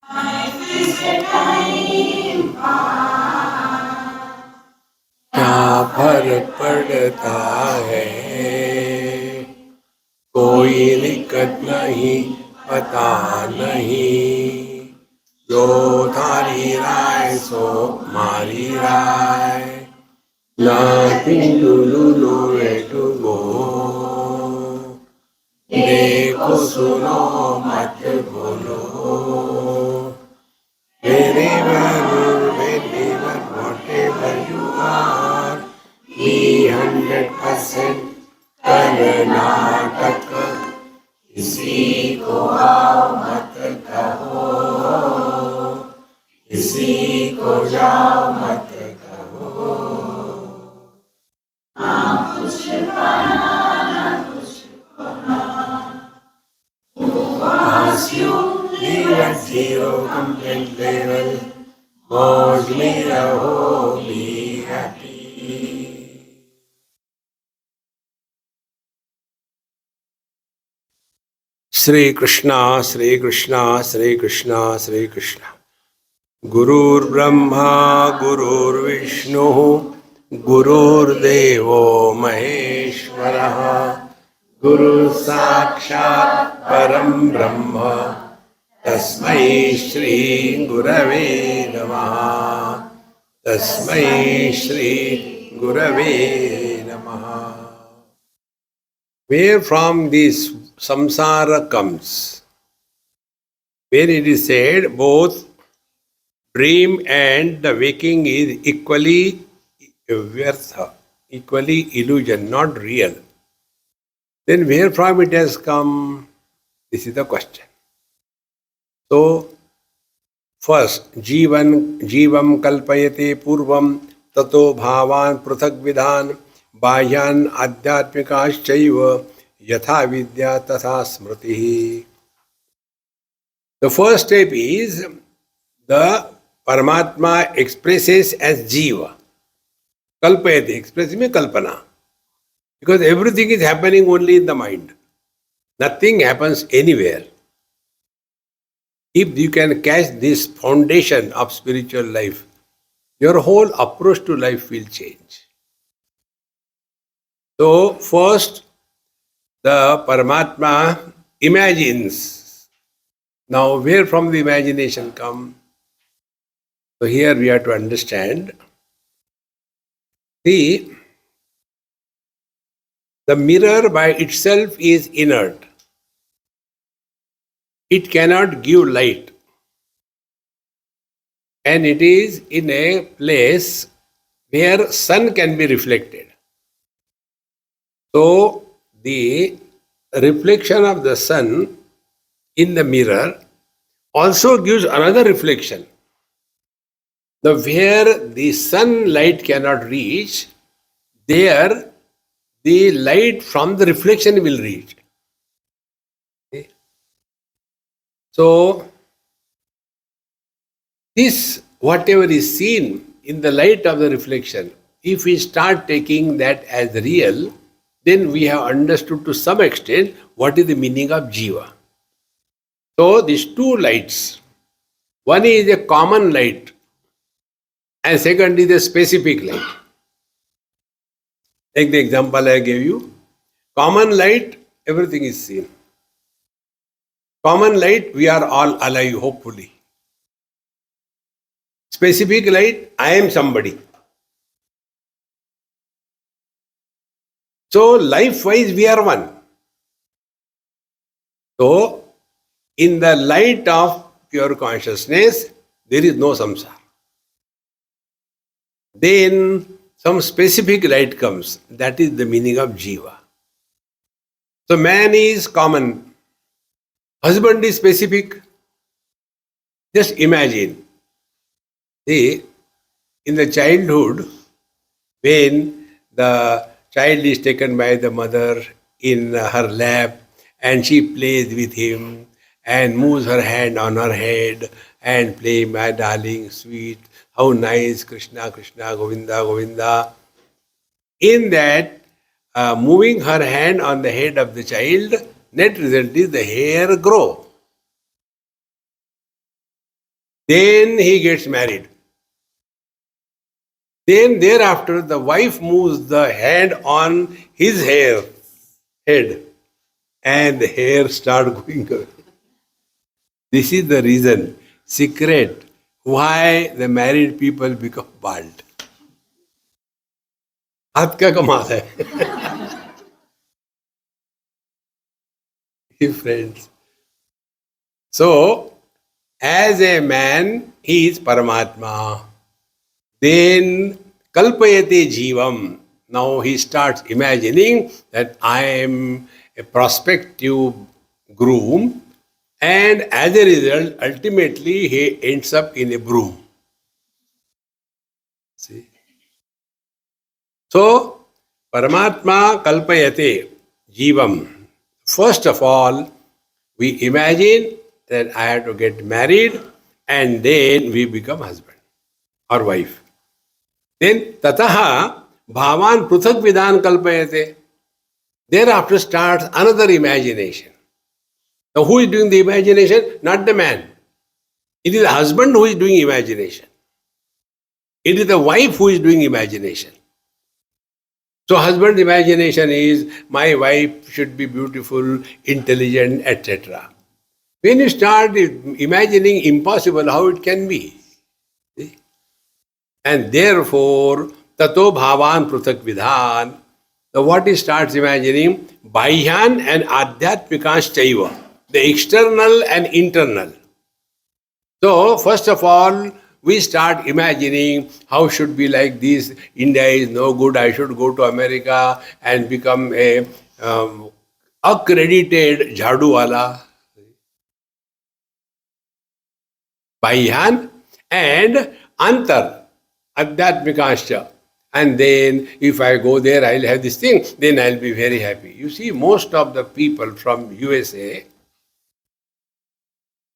क्या फर्क पड़ता है, कोई दिक्कत नहीं, पता नहीं, जो थारी राय सो मारी राय, nothing to do, nowhere to go, देखो सुनो मत बोलो, wherever, whatever you are, be 100% Karnataka, किसी को आओ मत कहो, किसी को जाओ मत कहो, pass you, leave at zero complaint level, मौज में रहो, be happy. Shri Krishna, Shri Krishna, Shri Krishna, Shri Krishna. Gurur Brahma, Gurur Vishnu, Gurur Devo Maheshwara, Guru Sakshat Param Brahma, Tasmai Shri Gurave Namaha, Tasmai Shri Gurave Namaha. Where from this samsara comes, where it is said both dream and the waking is equally vyartha, equally illusion, not real. Then where from it has come? This is the question. So, first, jivam kalpayate purvam tato bhavan pruthak vidhan bahyan adhyatmikaschaiva yatha vidya tatha smriti. The first step is the Paramatma expresses as Jiva. Kalpayate, expresses means kalpana. Because everything is happening only in the mind. Nothing happens anywhere. If you can catch this foundation of spiritual life, your whole approach to life will change. So, first, the Paramatma imagines. Now, where from the imagination come? So, here we have to understand. See, the mirror by itself is inert. It cannot give light. And it is in a place where sun can be reflected. So, the reflection of the sun in the mirror also gives another reflection. Where the sunlight cannot reach, there the light from the reflection will reach. Okay. So, this, whatever is seen in the light of the reflection, if we start taking that as real, then we have understood to some extent what is the meaning of Jiva. So, these two lights, one is a common light and second is a specific light. Take the example I gave you. Common light, everything is seen. Common light, we are all alive, hopefully. Specific light, I am somebody. So, life-wise, we are one. So, in the light of pure consciousness, there is no samsara. Then, some specific light comes. That is the meaning of Jiva. So, man is common. Husband is specific. Just imagine. See, in the childhood, when the child is taken by the mother in her lap and she plays with him and moves her hand on her head and play, my darling, sweet, how nice, Krishna, Krishna, Govinda, Govinda. In that, moving her hand on the head of the child, net result is the hair grow. Then he gets married. Then thereafter the wife moves the hand on his head, and the hair start going away. This is the reason, secret, why the married people become bald. हाथ का कमाल है. Friends. So, as a man, he is Paramatma. Then, kalpayate jivam. Now he starts imagining that I am a prospective groom, and as a result, ultimately he ends up in a broom. See? So, Paramatma kalpayate jivam. First of all, we imagine that I have to get married, and then we become husband or wife. Then tataha bhavan pruthak vidhan kalpayate. Thereafter starts another imagination. Now who is doing the imagination? Not the man. It is the husband who is doing imagination. It is the wife who is doing imagination. So husband's imagination is, my wife should be beautiful, intelligent, etc. When you start imagining impossible, how it can be? See? And therefore, tato bhavan pruthak vidhan. So what he starts imagining? Bahyan and adhyatmikas chaiva. The external and internal. So, first of all, we start imagining how should be like this. India is no good. I should go to America and become a accredited jhadu wala. Bahyan and antar, adhyatmikascha. And then if I go there, I'll have this thing, then I'll be very happy. You see, most of the people from USA,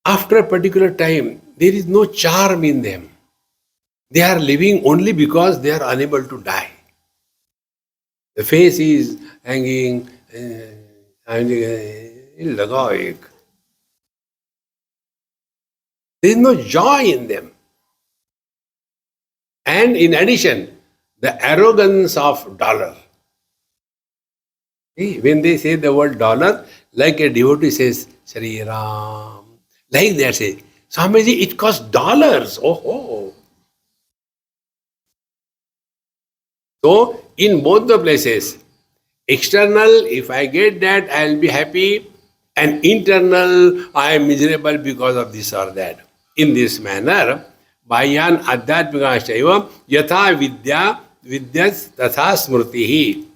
after a particular time, there is no charm in them. They are living only because they are unable to die. The face is hanging, there is no joy in them. And in addition, the arrogance of dollar. See, when they say the word dollar, like a devotee says, Shri Ram. Like that say, Swamiji, it costs dollars. Oh. So, in both the places, external, if I get that, I will be happy. And internal, I am miserable because of this or that. In this manner, Bahyan Adhyatmikashaiva Yatha Vidya Vidyas Tatha Smritihi.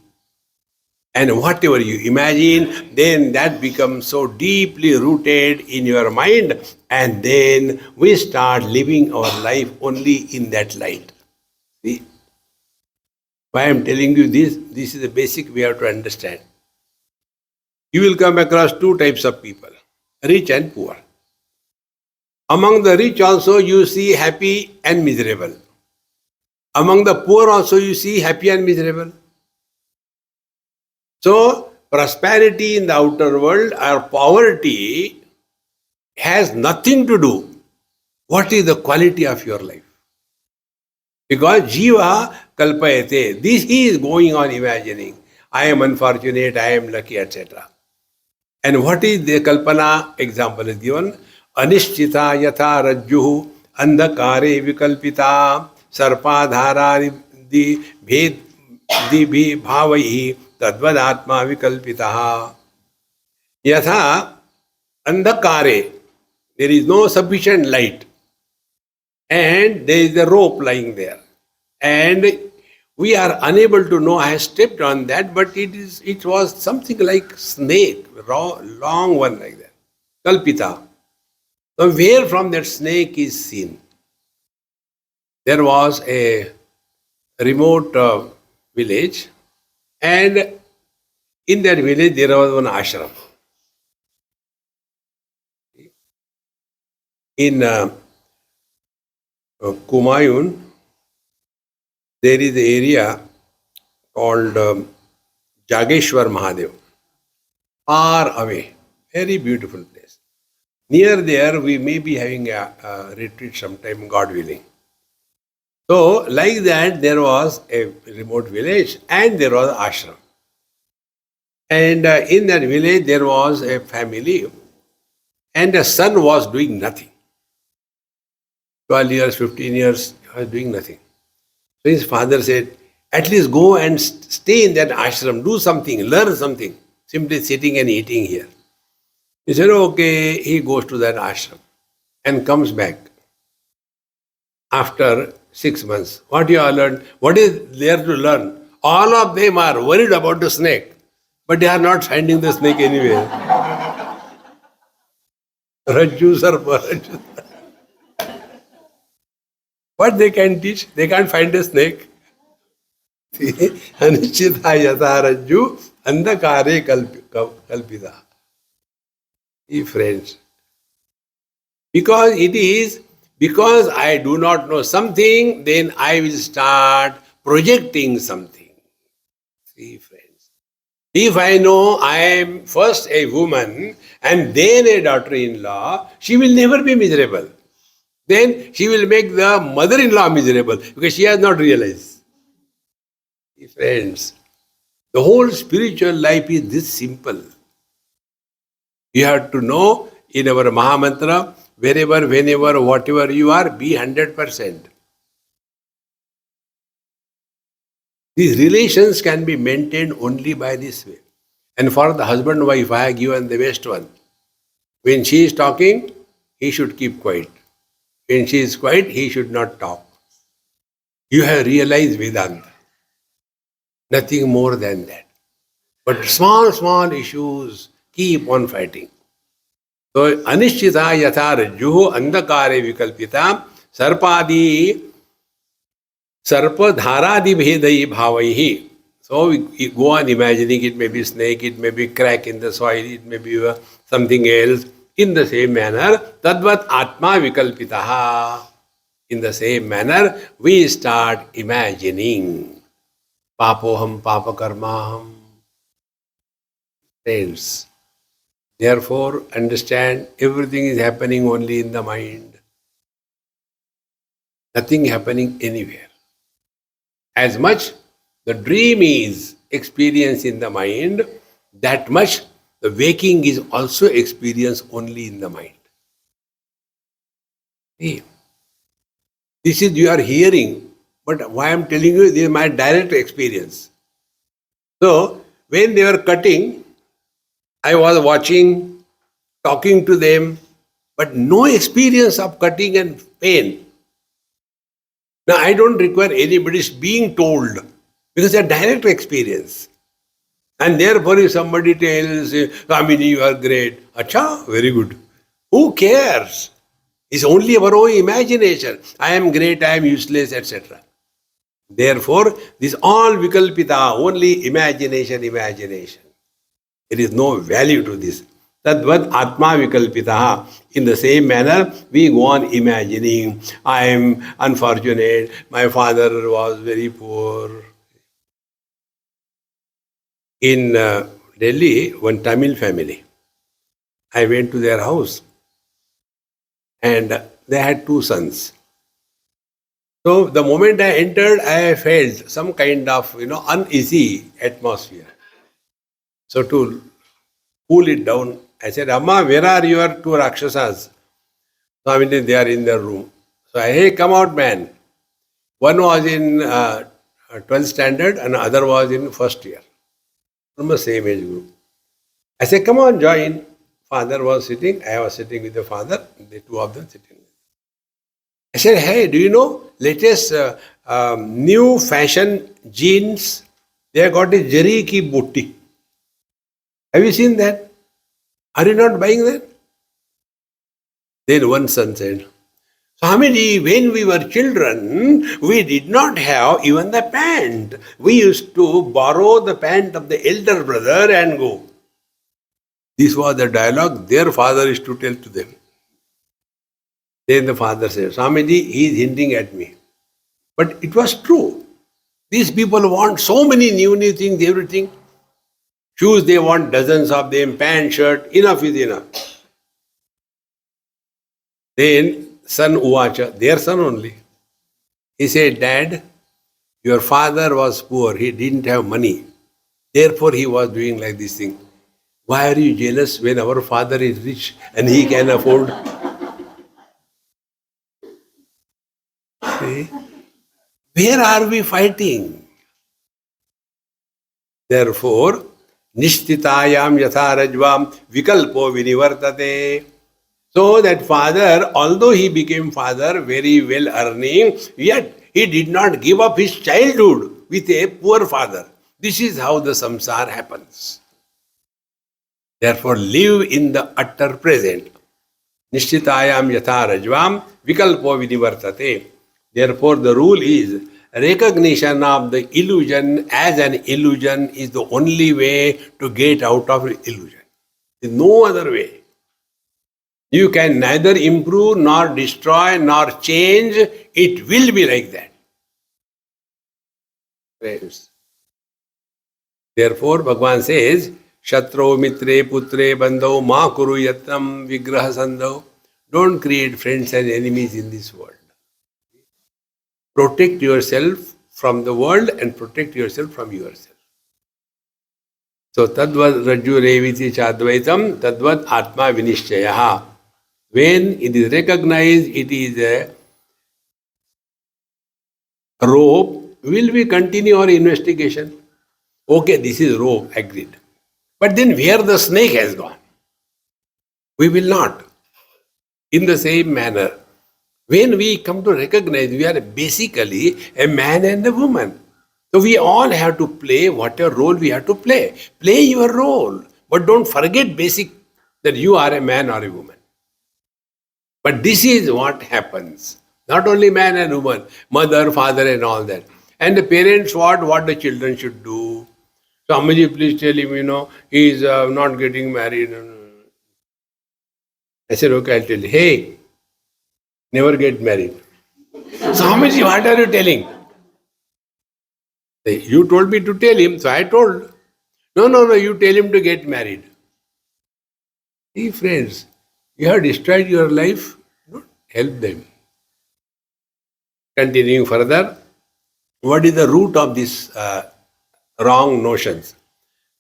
And whatever you imagine, then that becomes so deeply rooted in your mind, and then we start living our life only in that light. See? Why I am telling you this? This is the basic we have to understand. You will come across two types of people, rich and poor. Among the rich also you see happy and miserable. Among the poor also you see happy and miserable. So, prosperity in the outer world or poverty has nothing to do. What is the quality of your life? Because jiva kalpayate, this he is going on imagining. I am unfortunate, I am lucky, etc. And what is the kalpana? Example is given. Anishchita yatha rajjuhu andhakare vikalpita sarpadhara di bhed di bhi bhavaihi tadvadatma vikalpitaha. Yatha andhakare, there is no sufficient light, and there is a rope lying there, and we are unable to know. I have stepped on that, but it was something like snake, long one like that, kalpita. So where from that snake is seen? There was a remote village, and in that village there was one ashram. In Kumayun, there is an area called Jageshwar Mahadev, far away, very beautiful place. Near there, we may be having a retreat sometime, God willing. So, like that, there was a remote village and there was ashram. And in that village, there was a family, and the son was doing nothing. 12 years, 15 years, he was doing nothing. So his father said, at least go and stay in that ashram, do something, learn something, simply sitting and eating here. He said, okay, he goes to that ashram and comes back after 6 months. What you have learned? What is there to learn? All of them are worried about the snake, but they are not finding the snake anywhere. Rajju Sarpa, Rajju. What they can teach? They can't find a snake. Anishchita yatha rajju andhakare kalpita. Friends, because I do not know something, then I will start projecting something. See, friends. If I know I am first a woman and then a daughter-in-law, she will never be miserable. Then she will make the mother-in-law miserable because she has not realized. See, friends, the whole spiritual life is this simple. You have to know in our Mahamantra, wherever, whenever, whatever you are, be 100%. These relations can be maintained only by this way. And for the husband and wife, I have given the best one. When she is talking, he should keep quiet. When she is quiet, he should not talk. You have realized Vedanta. Nothing more than that. But small issues keep on fighting. So, anishchita yatha rajjuhu andhakare vikalpita sarpa dharadi bhedai bhavaihi. So, we go on imagining it may be snake, it may be crack in the soil, it may be something else. In the same manner, tadvat atma vikalpitaha. In the same manner, we start imagining papoham papakarmaham. Friends, therefore, understand everything is happening only in the mind. Nothing happening anywhere. As much the dream is experienced in the mind, that much the waking is also experienced only in the mind. See, this is you are hearing, but why I am telling you, this is my direct experience. So, when they were cutting, I was watching, talking to them, but no experience of cutting and pain. Now, I don't require anybody's being told because it's a direct experience. And therefore, if somebody tells, Swamiji, you are great, acha, very good. Who cares? It's only our own imagination. I am great, I am useless, etc. Therefore, this all vikalpita, only imagination. There is no value to this. Tadvat atma vikalpita. In the same manner, we go on imagining, I am unfortunate, my father was very poor. In Delhi, one Tamil family, I went to their house and they had 2 sons. So the moment I entered, I felt some kind of uneasy atmosphere. So to cool it down, I said, Amma, where are your 2 Rakshasas? So I mean, they are in their room. So I, hey, come out, man. One was in 12th standard and other was in first year. From the same age group. I said, come on, join. Father was sitting, I was sitting with the father, the 2 of them sitting. I said, hey, do you know latest new fashion jeans? They have got a jari ki booty. Have you seen that? Are you not buying that? Then one son said, Swamiji, when we were children, we did not have even the pant. We used to borrow the pant of the elder brother and go. This was the dialogue their father is to tell to them. Then the father said, Swamiji, he is hinting at me. But it was true. These people want so many new things, everything. Shoes, they want dozens of them, pant, shirt, enough is enough. Then son Uvacha, their son only. He said, Dad, your father was poor, he didn't have money. Therefore he was doing like this thing. Why are you jealous when our father is rich and he can afford? See? Where are we fighting? Therefore, nishtitayam yatha rajvam vikalpo vinivartate. So that father, although he became father, very well earning, yet he did not give up his childhood with a poor father. This is how the samsara happens. Therefore, live in the utter present. Nishtitayam yatha rajvam vikalpo vinivartate. Therefore, the rule is recognition of the illusion as an illusion is the only way to get out of illusion. There is no other way. You can neither improve, nor destroy, nor change. It will be like that. Friends. Therefore, Bhagavan says, Shatro mitre putre bandho ma kuru yatram vigraha sandho. Don't create friends and enemies in this world. Protect yourself from the world and protect yourself from yourself. So, tadvad rajju reviti chadvaitam, tadvad atma vinishchayaha. When it is recognized, it is a rope, will we continue our investigation? Okay, this is rope, agreed. But then where the snake has gone? We will not. In the same manner, when we come to recognize we are basically a man and a woman. So we all have to play whatever role we have to play. Play your role. But don't forget basic that you are a man or a woman. But this is what happens. Not only man and woman, mother, father and all that. And the parents what the children should do. So Ammaji, please tell him, he is not getting married. I said, okay, I'll tell you. Hey, never get married. Swamiji, what are you telling? You told me to tell him, so I told. No, you tell him to get married. See, friends, you have destroyed your life, don't help them. Continuing further, what is the root of these wrong notions?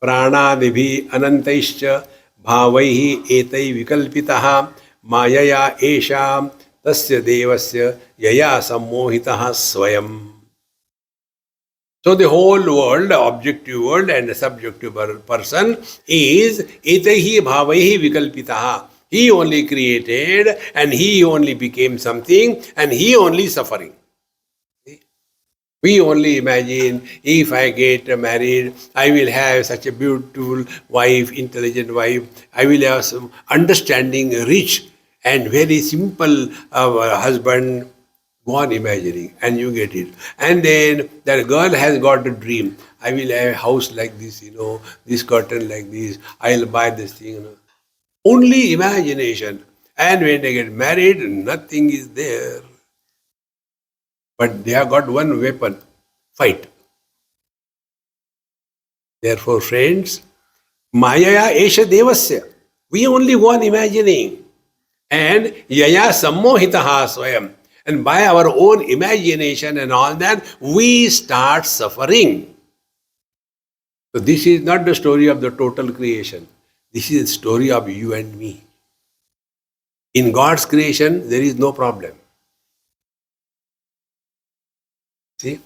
Pranadibhi anantaischa bhavaihi etai vikalpitaha mayaya esham tasya devasya yaya sammohitaha swayam. So the whole world, the objective world and the subjective person is etaihi bhavaihi vikalpitaha. He only created and he only became something and he only suffering. We only imagine if I get married, I will have such a beautiful wife, intelligent wife. I will have some understanding, rich and very simple husband. Go on imagining and you get it. And then that girl has got a dream. I will have a house like this, this curtain like this. I'll buy this thing. Only imagination. And when they get married, nothing is there. But they have got one weapon, fight. Therefore, friends, Mayaya Esha Devasya. We only go on imagining. And Yaya Sammohitaha Swayam. And by our own imagination and all that, we start suffering. So this is not the story of the total creation. This is the story of you and me. In God's creation, there is no problem. See,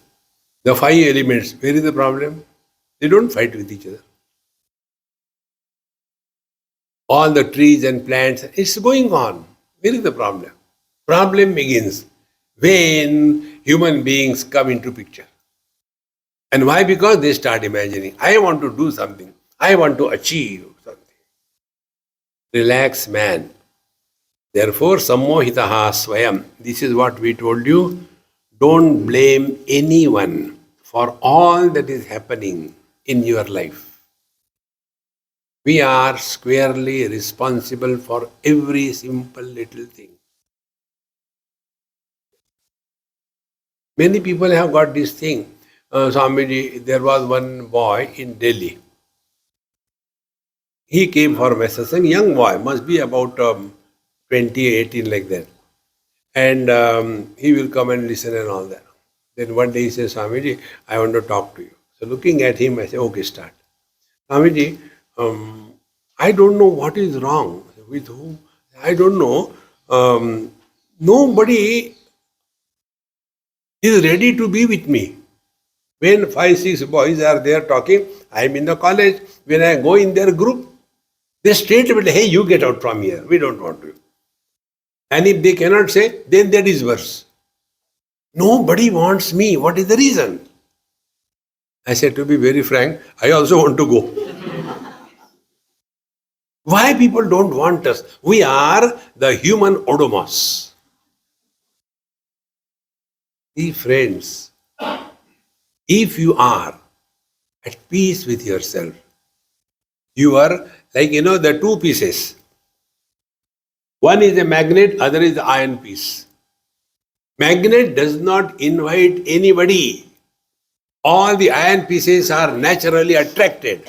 the 5 elements, where is the problem? They don't fight with each other. All the trees and plants, it's going on. Where is the problem? Problem begins when human beings come into picture. And why? Because they start imagining, I want to do something. I want to achieve something. Relax, man. Therefore, sammohitaha swayam. This is what we told you. Don't blame anyone for all that is happening in your life. We are squarely responsible for every simple little thing. Many people have got this thing. Swamiji, there was one boy in Delhi. He came for message, a young boy, must be about 20, 18 like that. And he will come and listen and all that. Then one day he says, Swamiji, I want to talk to you. So looking at him, I say, okay, start. Swamiji, I don't know what is wrong. With whom? I don't know. Nobody is ready to be with me. When 5, 6 boys are there talking, I am in the college. When I go in their group, they straight away, hey, you get out from here. We don't want you. And if they cannot say, then that is worse. Nobody wants me. What is the reason? I said, to be very frank, I also want to go. Why people don't want us? We are the human odomos. See, friends, if you are at peace with yourself, you are like, the two pieces. One is a magnet, other is the iron piece. Magnet does not invite anybody. All the iron pieces are naturally attracted.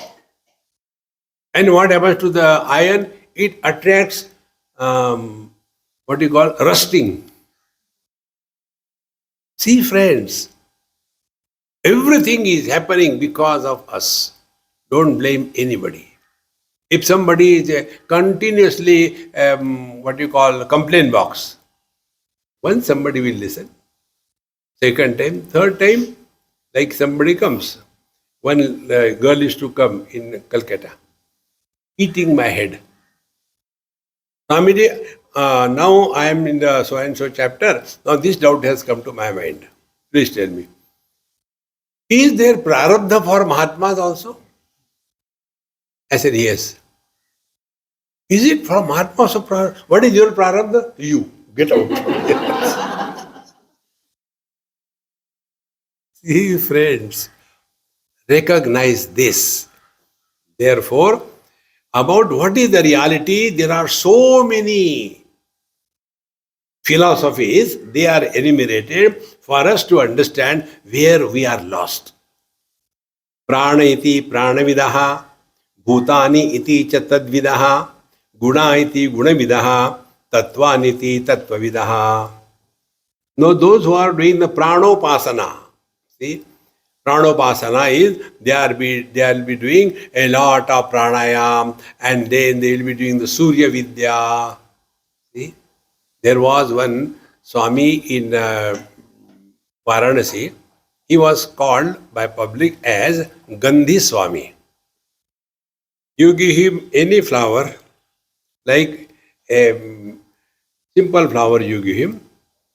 And what happens to the iron? It attracts what you call rusting. See, friends, everything is happening because of us. Don't blame anybody. If somebody is continuously what you call complaint box, once somebody will listen. Second time, third time, like somebody comes. One girl is to come in Calcutta, eating my head. Swamiji, now I am in the so and so chapter. Now this doubt has come to my mind. Please tell me. Is there prarabdha for Mahatmas also? I said, yes. Is it for Mahatmas or prarabdha? What is your prarabdha? You. Get out. See, friends, recognize this. Therefore, about what is the reality, there are so many philosophies, they are enumerated for us to understand where we are lost. Prana iti pranavidaha, bhutani iti cha tadvidaha, guna iti gunavidaha, tattvani iti tattvavidaha. Now those who are doing the pranopasana, see, pranopasana is they will be doing a lot of pranayam, and then they will be doing the Surya Vidya. See, there was one Swami in Varanasi. He was called by public as Gandhi Swami. You give him any flower, like a simple flower you give him,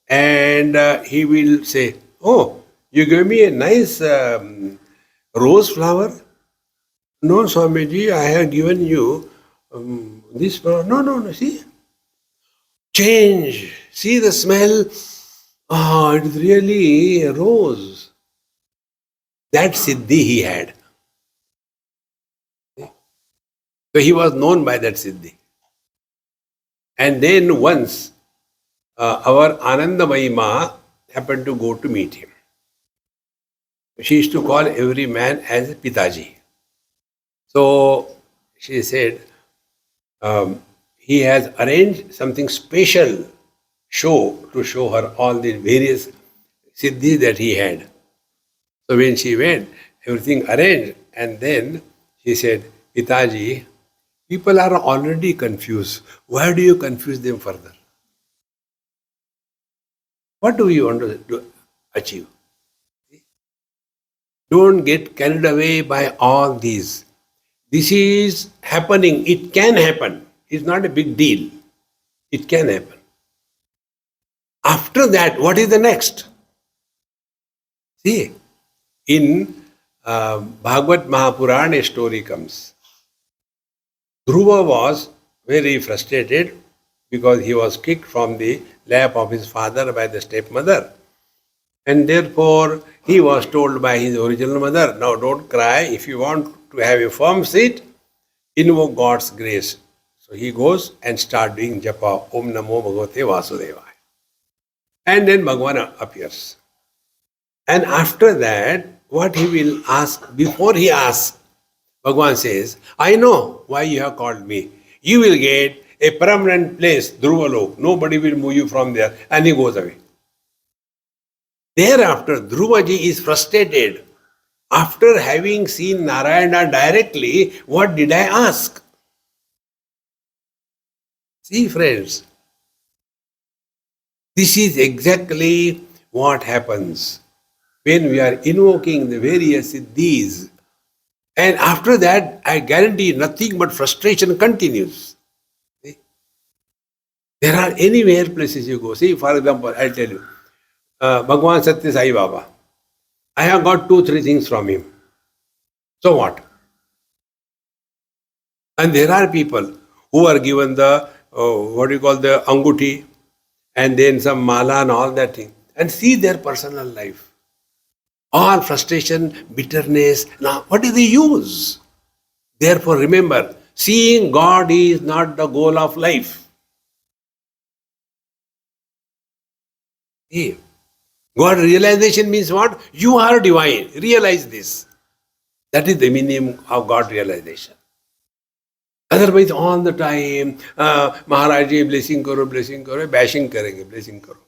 and he will say, oh, you gave me a nice rose flower? No, Swamiji, I have given you this flower. No, see? Change. See the smell? Ah, it's really a rose. That siddhi he had. So he was known by that siddhi. And then once our Anandamayi Ma happened to go to meet him. She used to call every man as Pitaji. So she said, he has arranged something special show to show her all the various siddhis that he had. So when she went, everything arranged, and then she said, Pitaji, people are already confused. Why do you confuse them further? What do you want to achieve? Don't get carried away by all these. This is happening. It can happen. It's not a big deal. It can happen. After that, what is the next? See, in Bhagavad Mahapurana, a story comes. Dhruva was very frustrated because he was kicked from the lap of his father by the stepmother. And therefore, he was told by his original mother, now don't cry. If you want to have a firm seat, invoke God's grace. So he goes and starts doing japa, Om Namo Bhagavate Vasudevaya. And then Bhagavan appears. And after that, what he will ask, before he asks, Bhagavan says, I know why you have called me. You will get a permanent place, Dhruvalok. Nobody will move you from there. And he goes away. Thereafter, Dhruvaji is frustrated. After having seen Narayana directly, what did I ask? See, friends, this is exactly what happens when we are invoking the various siddhis. And after that, I guarantee nothing but frustration continues. See? There are anywhere places you go. See, for example, I'll tell you, Bhagwan Satya Sai Baba. I have got 2-3 things from him. So what? And there are people who are given the, what do you call, the anguti, and then some mala and all that thing. And see their personal life. All frustration, bitterness. Now, what do they use? Therefore, remember, seeing God is not the goal of life. See, God realization means what? You are divine. Realize this. That is the meaning of God realization. Otherwise, all the time, Maharaj ji blessing karo, bashing karenge, blessing karo.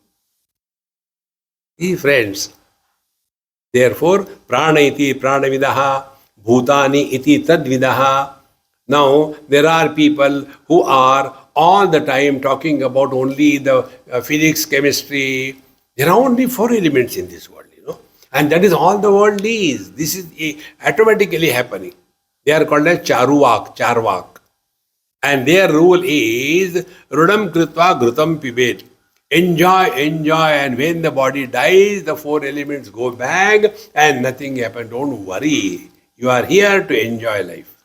See, friends, therefore, prana iti pranavidaha, bhutani iti tadvidaha. Now, there are people who are all the time talking about only the physics, chemistry. There are only 4 elements in this world, and that is all the world is. This is automatically happening. They are called as charvak. And their rule is rudam kritva ghrutam pibet. Enjoy, and when the body dies, the 4 elements go back and nothing happens. Don't worry. You are here to enjoy life.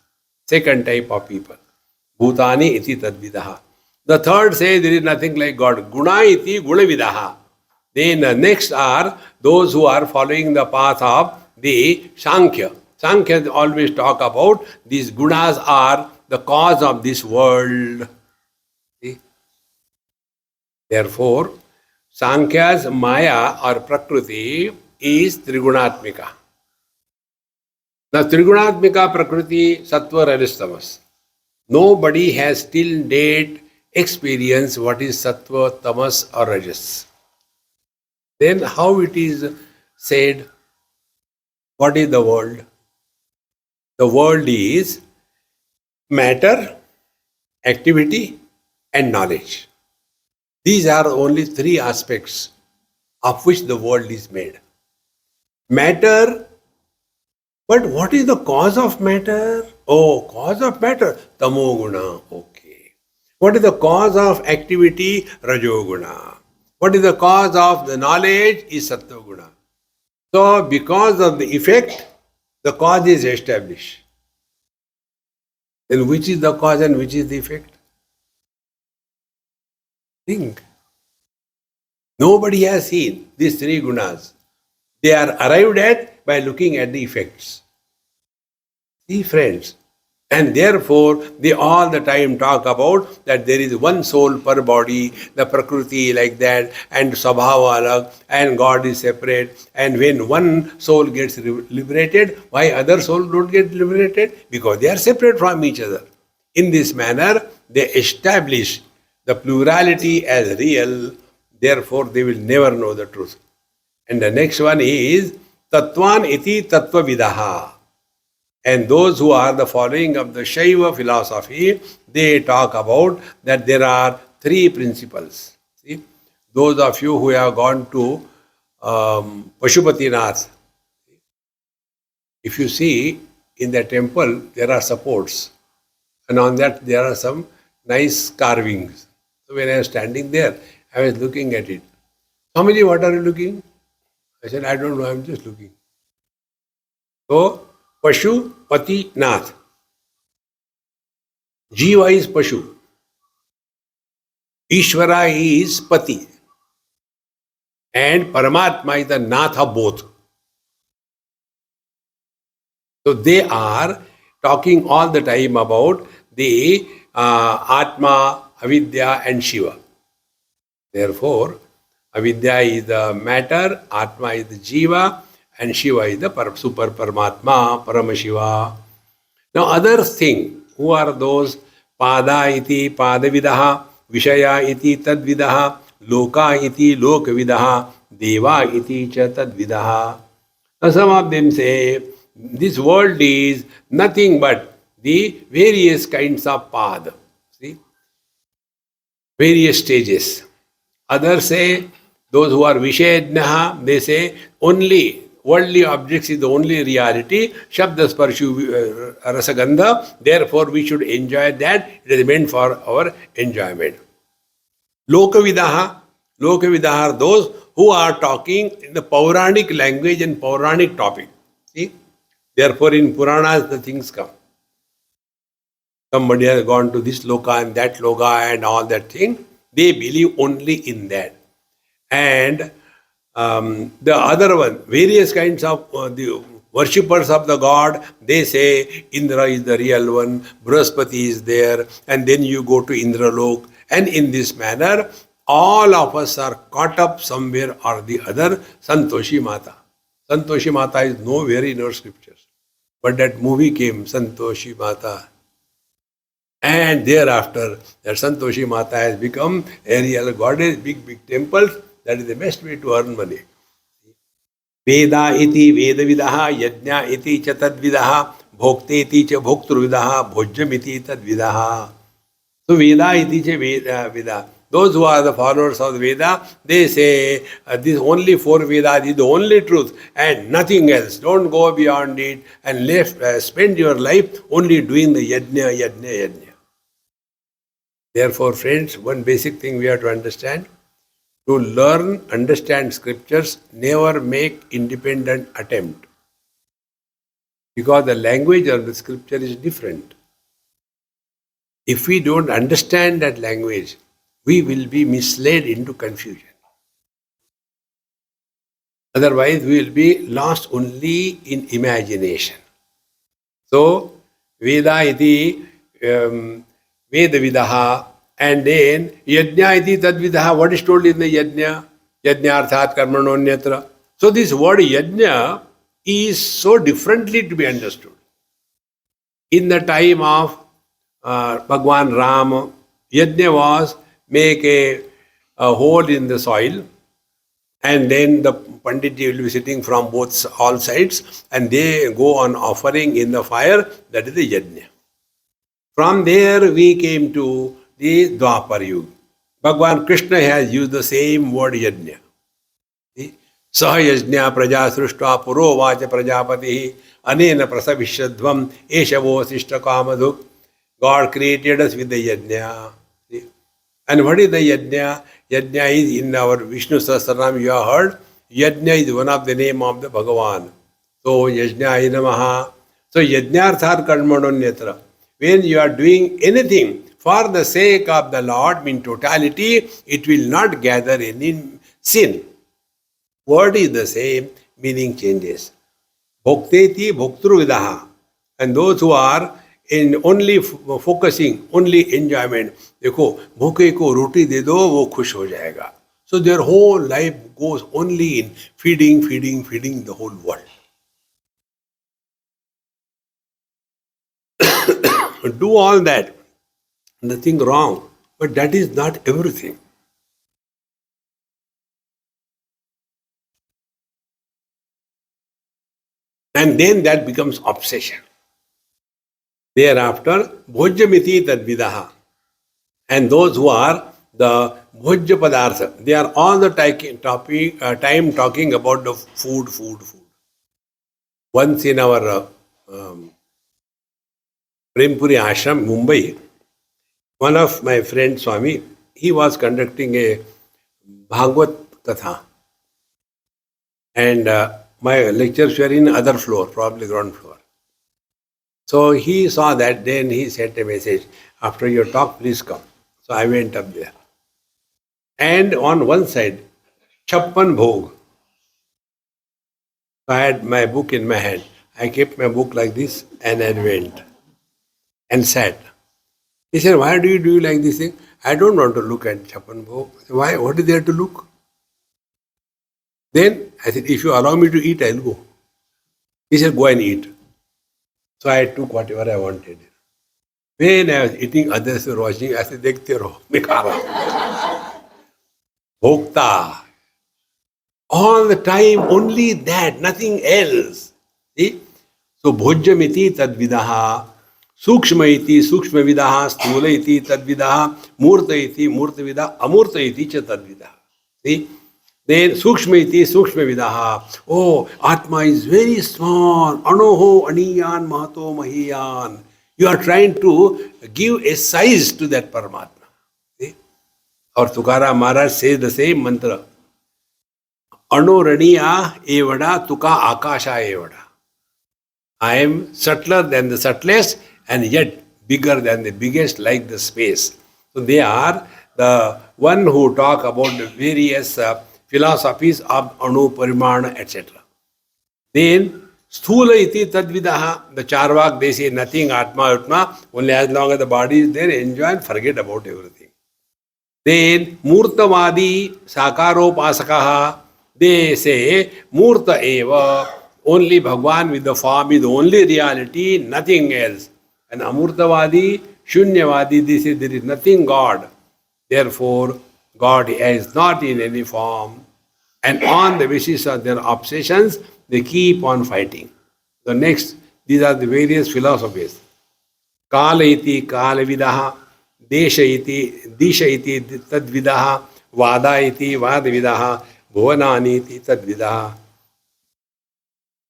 Second type of people. Bhutani iti tadvidaha. The third says there is nothing like God. Guna iti gunavidaha. Then next are those who are following the path of the Sankhya. Sankhya always talk about these gunas are the cause of this world. See? Therefore, Sankhya's Maya or Prakriti is Trigunatmika. Now, Trigunatmika Prakriti, Sattva, Rajas, Tamas. Nobody has till date experienced what is Sattva, Tamas or Rajas. Then how it is said, what is the world? The world is matter, activity and knowledge. These are only 3 aspects of which the world is made. Matter, but what is the cause of matter? Oh, cause of matter, tamoguna. Okay. What is the cause of activity? Rajoguna. What is the cause of the knowledge? Is sattva-guna. So, because of the effect, the cause is established. Then which is the cause and which is the effect? Think. Nobody has seen these 3 gunas. They are arrived at by looking at the effects. See, friends. And therefore, they all the time talk about that there is one soul per body, the Prakriti like that, and Swabhava alag, and God is separate. And when one soul gets liberated, why other souls don't get liberated? Because they are separate from each other. In this manner, they establish the plurality as real, therefore they will never know the truth. And the next one is Tattvan iti Tattva Vidaha. And those who are the following of the Shaiva philosophy, they talk about that there are 3 principles. See, those of you who have gone to Pashupatinath, if you see in the temple, there are supports. And on that there are some nice carvings. So when I was standing there, I was looking at it. Swamiji, what are you looking? I said, I don't know, I'm just looking. So, Pashu, Pati, Nath. Jiva is Pashu. Ishvara is Pati. And Paramatma is the Nath of both. So they are talking all the time about the Atma, Avidya and Shiva. Therefore, Avidya is the matter, Atma is the Jiva, and Shiva is the Super Paramatma, Paramashiva. Now, other thing, who are those Pada iti padavidaha, Vishaya iti tadvidaha, Loka iti lokvidaha, Deva iti cha tadvidaha. Now some of them say this world is nothing but the various kinds of path. See, various stages. Others say, those who are Vishayajnaha, they say only worldly objects is the only reality. Shabda sparshu rasagandha. Therefore, we should enjoy that. It is meant for our enjoyment. Lokavidaha. Lokavidaha are those who are talking in the Puranic language and Puranic topic. See? Therefore, in Puranas, the things come. Somebody has gone to this loka and that loka and all that thing. They believe only in that. And the other one, various kinds of the worshippers of the god, they say Indra is the real one, Brahaspati is there, and then you go to Indralok. And in this manner, all of us are caught up somewhere or the other. Santoshi Mata. Santoshi Mata is nowhere in our scriptures. But that movie came, Santoshi Mata. And thereafter, that Santoshi Mata has become a real goddess, big temples. That is the best way to earn money. Veda iti Vedavidaha, Yajna iti cha tadvidaha, Bhokte iti cha Bhoktruvidaha, Bhojjam iti tadvidaha. So Veda iti cha Veda. Those who are the followers of the Veda, they say this only four Vedas is the only truth and nothing else. Don't go beyond it and spend your life only doing the Yajna. Therefore, friends, one basic thing we have to understand, to learn, understand scriptures, never make independent attempt. Because the language of the scripture is different. If we don't understand that language, we will be misled into confusion. Otherwise, we will be lost only in imagination. So, Veda iti Vedavidaha, and then Yajna iti tadvidaha. What is told in the Yajna? Yajnarthat karmanonyatra. So this word Yajna is so differently to be understood. In the time of Bhagwan Ram, Yajna was make a hole in the soil, and then the Panditji will be sitting from all sides, and they go on offering in the fire. That is the Yajna. From there we came to the Dwapar Yuga. Bhagwan Krishna has used the same word Yajna. Saha yajna praja sruštva puro vacha prajapati anena prasavishadvam eshavo sishta kamadhuk. God created us with the Yajna. And what is the Yajna? Yajna is in our Vishnu Sahasranam you have heard. Yajna is one of the name of the Bhagavan. So Yajna namaha. So Yajnarthar karmanonyatra. When you are doing anything for the sake of the Lord in totality, it will not gather any sin. Word is the same, meaning changes. Bhokteti bhoktruvidaha. And those who are in only focusing, only enjoyment. देखो भूखे को रोटी दे दो वो खुश हो जाएगा. So their whole life goes only in feeding the whole world. Do all that, nothing wrong, but that is not everything. And then that becomes obsession. Thereafter, bhojyamiti tadvidaha. And those who are the bhojya padartha, they are all the time talking about the food. Once in our Prempuri Ashram, Mumbai, one of my friends, Swami, he was conducting a Bhagavad Katha. And my lectures were in other floor, probably ground floor. So he saw that, then he sent a message, after your talk, please come. So I went up there. And on one side, Chappan Bhog. So I had my book in my hand. I kept my book like this and I went and sat. He said, why do you do like this thing? I don't want to look at Chappan Bhog. Why? What is there to look? Then I said, if you allow me to eat, I'll go. He said, go and eat. So I took whatever I wanted. When I was eating, others were watching. I said, "Dekhte raho, मैं खा रहा हूं." Bhokta. All the time, only that, nothing else. See? So, bhojyamiti tadvidaha, sukshma iti sukshmavidaha, sthula iti tadvidaha, murta iti murtavidaha, amurta iti cha tadvidaha. See? Then sukshma iti sukshmavidaha. Oh, Atma is very small. Anoho aniyan mahato mahiyan. You are trying to give a size to that Paramatma. See? Or Tukaram Maharaj says the same mantra. Anoraniya evada tuka akasha evada. I am subtler than the subtlest and yet bigger than the biggest, like the space. So they are the one who talk about the various philosophies of Anu, Parimana, etc. Then Sthula iti tadvidaha, the Charvak, they say nothing, Atma, Atma, only as long as the body is there, enjoy and forget about everything. Then Murtavadi Sakaropasakaha, they say Murta eva, only Bhagwan with the form is the only reality, nothing else. And Amurtavadi, Shunyavadi, they say there is nothing God. Therefore, God is not in any form. And on the basis of their obsessions, they keep on fighting. The next, these are the various philosophies. Kala iti kalavidaha, desha iti disha iti tadvidaha, vada iti vadavidaha, bhuvanani iti tadvidaha.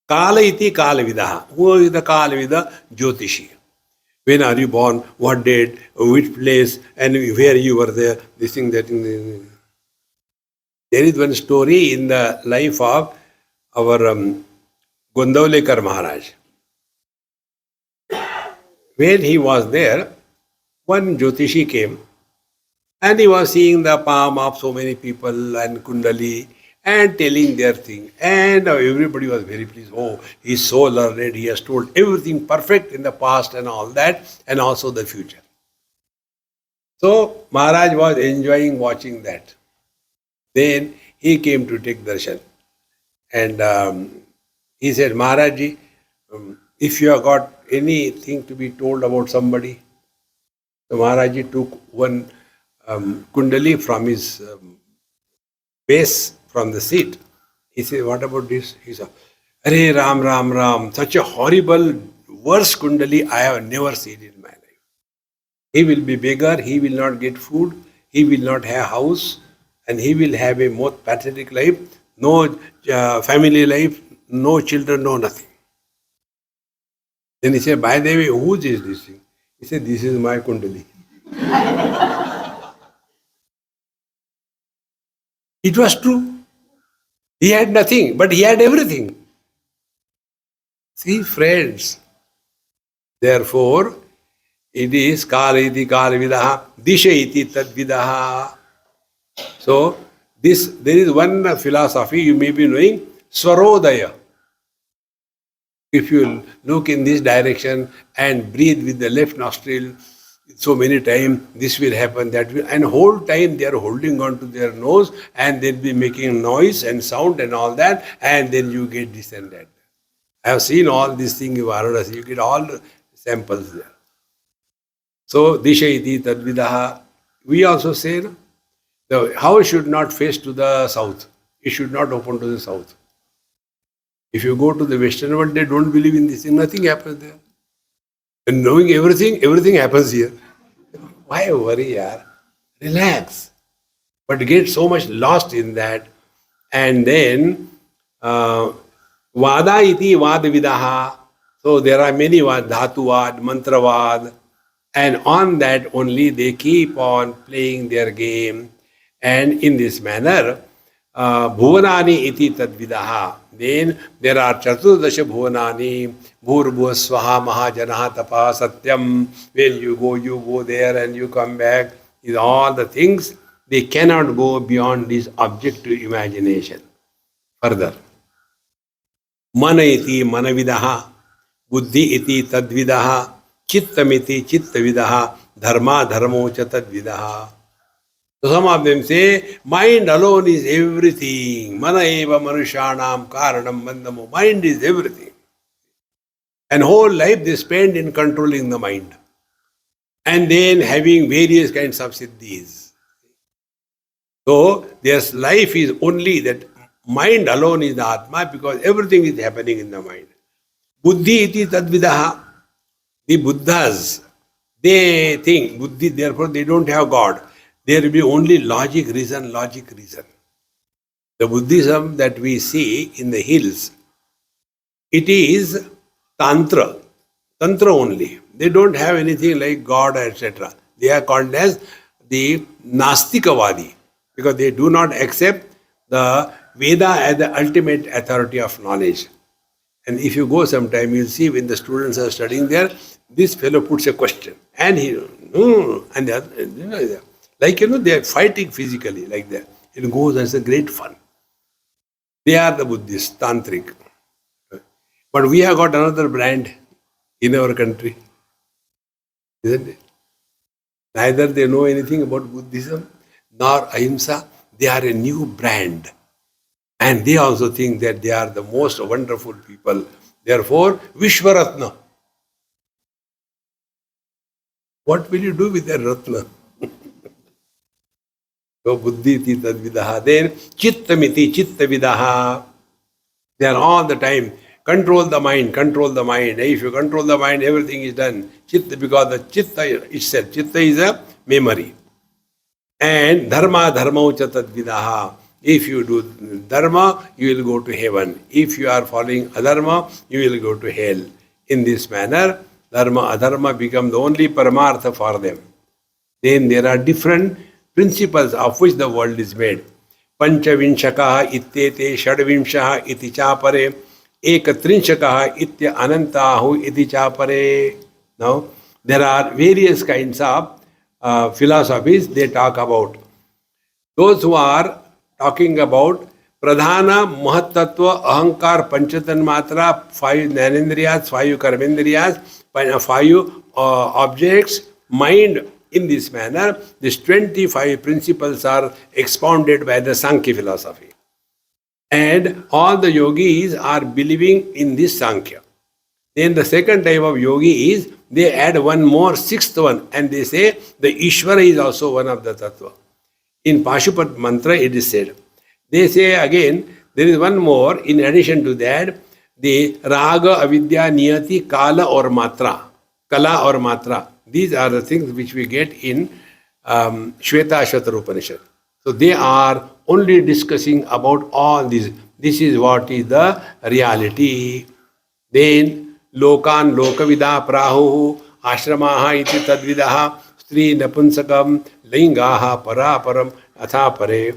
Kala iti kalavidaha. Who is the kalavida? Jyotishi. When are you born? What date? Which place? And where you were there? This thing, that thing. There is one story in the life of our Gondavlekar Maharaj. When he was there, one Jyotishi came and he was seeing the palm of so many people and Kundali and telling their thing. And everybody was very pleased. Oh, he's so learned. He has told everything perfect in the past and all that, and also the future. So Maharaj was enjoying watching that. Then he came to take darshan. And he said, Maharajji, if you have got anything to be told about somebody, so Maharajji took one kundali from his base, from the seat. He said, what about this? He said, Arey Ram, Ram, Ram, such a horrible, worse kundali I have never seen in my life. He will be beggar, he will not get food, he will not have house, and he will have a most pathetic life, no family life, no children, no nothing. Then he said, by the way, whose is this thing? He said, this is my kundali. It was true. He had nothing, but he had everything. See, friends, therefore, it is kala iti kala vidaha, disha iti tad vidaha. So, there is one philosophy you may be knowing, Swarodaya. If you look in this direction and breathe with the left nostril so many times, this will happen, that will, and whole time they are holding on to their nose and they'll be making noise and sound and all that, and then you get this and that. I have seen all these things in Varanasi, you get all the samples there. So, disha iti tadvidaha. We also say, no? The house should not face to the south. It should not open to the south. If you go to the Western world, they don't believe in this thing. Nothing happens there. And knowing everything, everything happens here. Why worry, yaar? Relax. But get so much lost in that. And then, vada iti vadavidaha. So there are many dhatuvad, mantravad. And on that only they keep on playing their game. And in this manner, bhuvanani iti tadvidaha. Then there are Chaturdasha Bhuvanani, Bhurbhuva Swaha Mahajanaha Tapa Satyam. When you go there and you come back. Is all the things, they cannot go beyond this objective imagination. Further, Mana iti manavidaha, Buddhi iti tadvidaha, Chittam iti chittavidaha, Dharma dharmo cha tadvidaha. So some of them say, mind alone is everything. Mana eva manushanam karanam bandhamo. Mind is everything. And whole life they spend in controlling the mind. and then having various kinds of siddhis. So their life is only that mind alone is the Atma because everything is happening in the mind. Buddhi iti tadvidaha. The Buddhas, they think, Buddhi, therefore they don't have God. There will be only logic, reason, logic, reason. The Buddhism that we see in the hills, it is Tantra. Tantra only. They don't have anything like God, etc. They are called as the Nastikavadi because they do not accept the Veda as the ultimate authority of knowledge. And if you go sometime, you'll see when the students are studying there, this fellow puts a question. And he, and the other, they are fighting physically like that. It goes as a great fun. They are the Buddhists, Tantric. But we have got another brand in our country, isn't it? Neither they know anything about Buddhism nor Ahimsa. They are a new brand. And they also think that they are the most wonderful people. Therefore, Vishwaratna. What will you do with their Ratna? So, Buddhi iti tadvidaha. Then, Chittamiti chittavidaha. They are all the time. Control the mind, control the mind. If you control the mind, everything is done. Chitta, because the Chitta itself, Chitta is a memory. And Dharma, Dharma ucha tadvidaha. If you do Dharma, you will go to heaven. If you are following Adharma, you will go to hell. In this manner, Dharma, Adharma become the only Paramartha for them. Then there are different principles of which the world is made. Panchavinshakaha ityete shadvimshaha iti chapare ekatrinshakaha itya anantahu iti chapare. Now, there are various kinds of philosophies they talk about. Those who are talking about Pradhana, Mahattattva, Ahankar, Panchatan Matra, 5 Jnanendriyas, 5 Karmendriyas, 5 objects, mind. In this manner, these 25 principles are expounded by the Sankhya philosophy. And all the yogis are believing in this Sankhya. Then the second type of yogi is, they add one more, sixth one, and they say the Ishvara is also one of the Tattva. In Pashupat mantra it is said. They say again, there is one more, in addition to that, the Raga, Avidya, Niyati, Kala or Matra. Kala or Matra. These are the things which we get in Shweta Ashvatara Upanishad. So they are only discussing about all these. This is what is the reality. Then Lokan Lokavida Prahu Ashramaha iti tadvidaha Stri Napunsakam Lingaha Paraparam Athapare.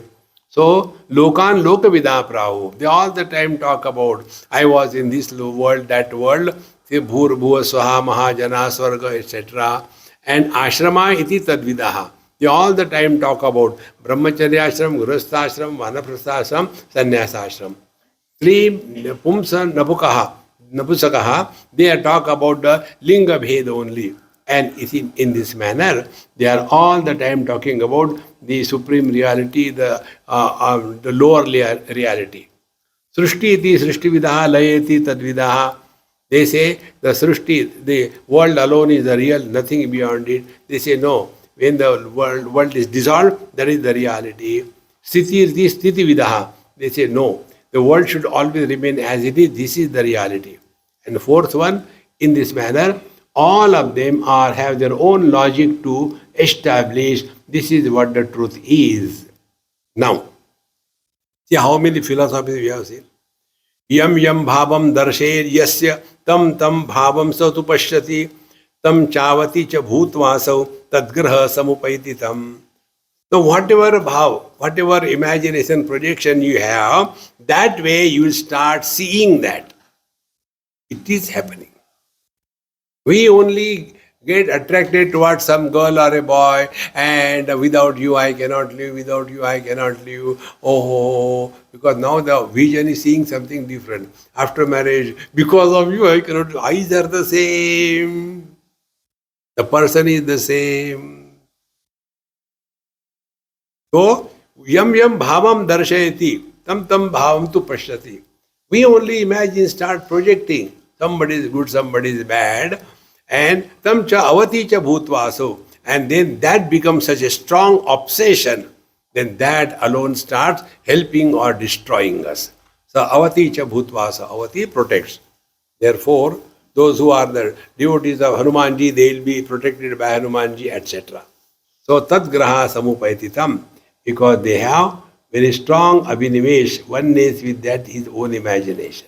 So Lokan Lokavida Prahu. They all the time talk about, I was in this world, that world. Bhur Bhuva Swaha Mahajana Swarga, etc. And Ashrama iti tadvidaha. They all the time talk about Brahmacharya Ashram, Grihastha Ashram, Vanaprastha Ashram, Sannyasa Ashram. 3 Pumsa Napusakaha, they talk about the Linga Bheda only. And in this manner, they are all the time talking about the supreme reality, the lower reality. Srushti iti Srishtividaha, Layeti Tadvidaha. They say the Srushti, the world alone is the real, nothing beyond it. They say no, when the world is dissolved, that is the reality. Sthiti iti Sthitividaha. They say no, the world should always remain as it is, this is the reality. And the fourth one, in this manner, all of them have their own logic to establish this is what the truth is. Now, see how many philosophies we have seen. Yam yam bhavam darsher yasya tam tam bhavam satu pashyati tam chavati cha bhutvasav tadgraha samupaititam. So whatever bhav, whatever imagination projection you have, that way you will start seeing that. It is happening. We only get attracted towards some girl or a boy, and without you I cannot live, without you I cannot live. Oh, because now the vision is seeing something different. After marriage, because of you I cannot live. Eyes are the same. The person is the same. So, yam yam bhavam darshayati, tam tam bhavam tu pashyati. We only imagine, start projecting. Somebody is good, somebody is bad. and tam cha avati cha bhutvaso, and then that becomes such a strong obsession, then that alone starts helping or destroying us. So avati cha bhutvasa, avati protects. Therefore, those who are the devotees of Hanumanji, they will be protected by Hanumanji, etc. So tadgraha samupayatitam, because they have very strong abhinivesh, oneness with that his own imagination.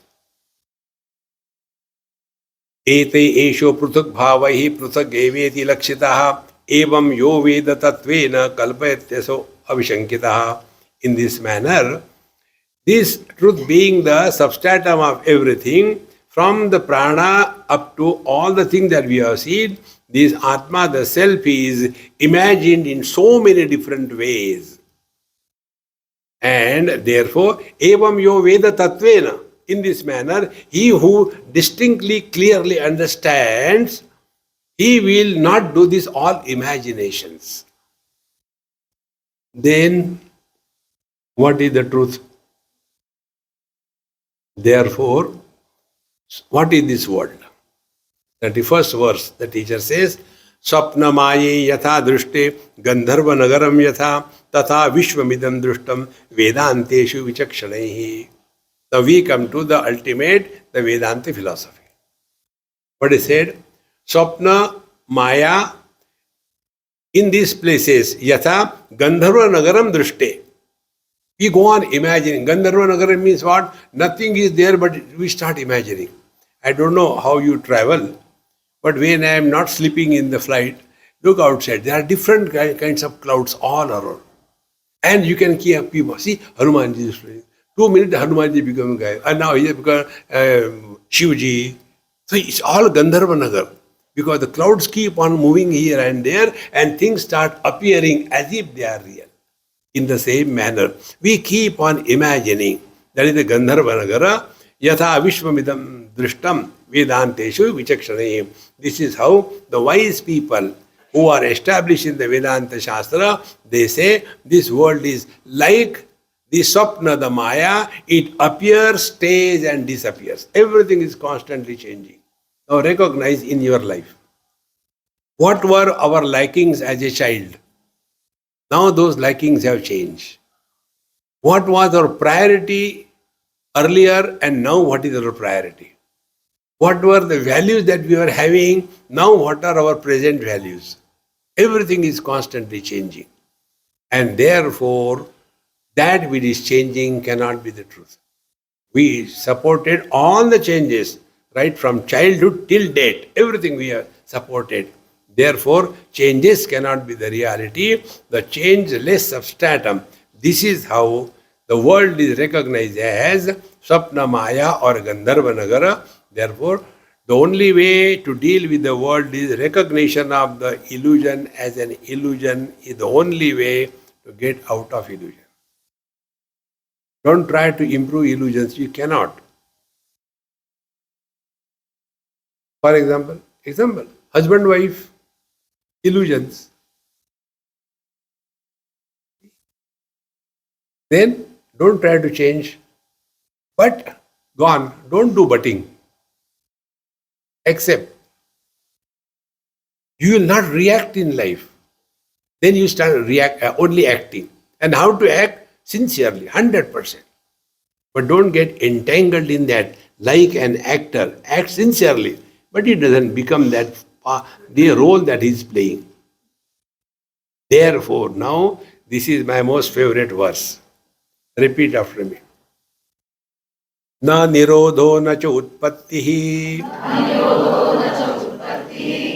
एते एषो पृथक भावैः पृथक एवेति लक्षितः एवं यो वेद तत्वेन कल्पयत्यसो अविशंकितः. In this manner, this truth being the substratum of everything, from the prana up to all the things that we have seen, this Atma, the self, is imagined in so many different ways. And therefore, evam yo veda tatvena, in this manner, he who distinctly, clearly understands, he will not do this all imaginations. Then, what is the truth? Therefore, what is this world? 31st verse, the teacher says, Swapna maye yatha drushte gandharva nagaram yatha tatha vishwamidam drushtam vedanteshu vichakshanaihi. Now we come to the ultimate, the Vedanta philosophy. What is said? Swapna maya, in these places, yatha gandharva nagaram drushte. We go on imagining. Gandharva nagaram means what? Nothing is there, but we start imagining. I don't know how you travel, but when I am not sleeping in the flight, look outside. There are different kinds of clouds all around. And you can keep people. See, Hanumanji is playing. 2 minutes, Hanumanji become a guy. And now he has become Shivji. So it's all Gandharva Nagar. Because the clouds keep on moving here and there, and things start appearing as if they are real. In the same manner, we keep on imagining. That is the Gandharva Nagara. Yatha Vishwamidam Drishtam Vedanteshu Vichakshanayim. This is how the wise people who are established in the Vedanta Shastra, they say this world is like the Swapna, the Maya. It appears, stays and disappears. Everything is constantly changing. Now recognize in your life. What were our likings as a child? Now those likings have changed. What was our priority earlier and now what is our priority? What were the values that we were having? Now what are our present values? Everything is constantly changing. And therefore, that which is changing cannot be the truth. We supported all the changes, right from childhood till date. Everything we have supported. Therefore, changes cannot be the reality. The changeless substratum. This is how the world is recognized as Swapna Maya or Gandharva Nagara. Therefore, the only way to deal with the world is recognition of the illusion as an illusion is the only way to get out of illusion. Don't try to improve illusions. You cannot. For example, husband-wife, illusions. Then don't try to change. But gone. Don't do butting. Accept. You will not react in life. Then you start only acting. And how to act? Sincerely, 100%. But don't get entangled in that like an actor. Act sincerely. But it doesn't become that the role that he's playing. Therefore, now, this is my most favorite verse. Repeat after me. Na nirodho na cha utpattihi,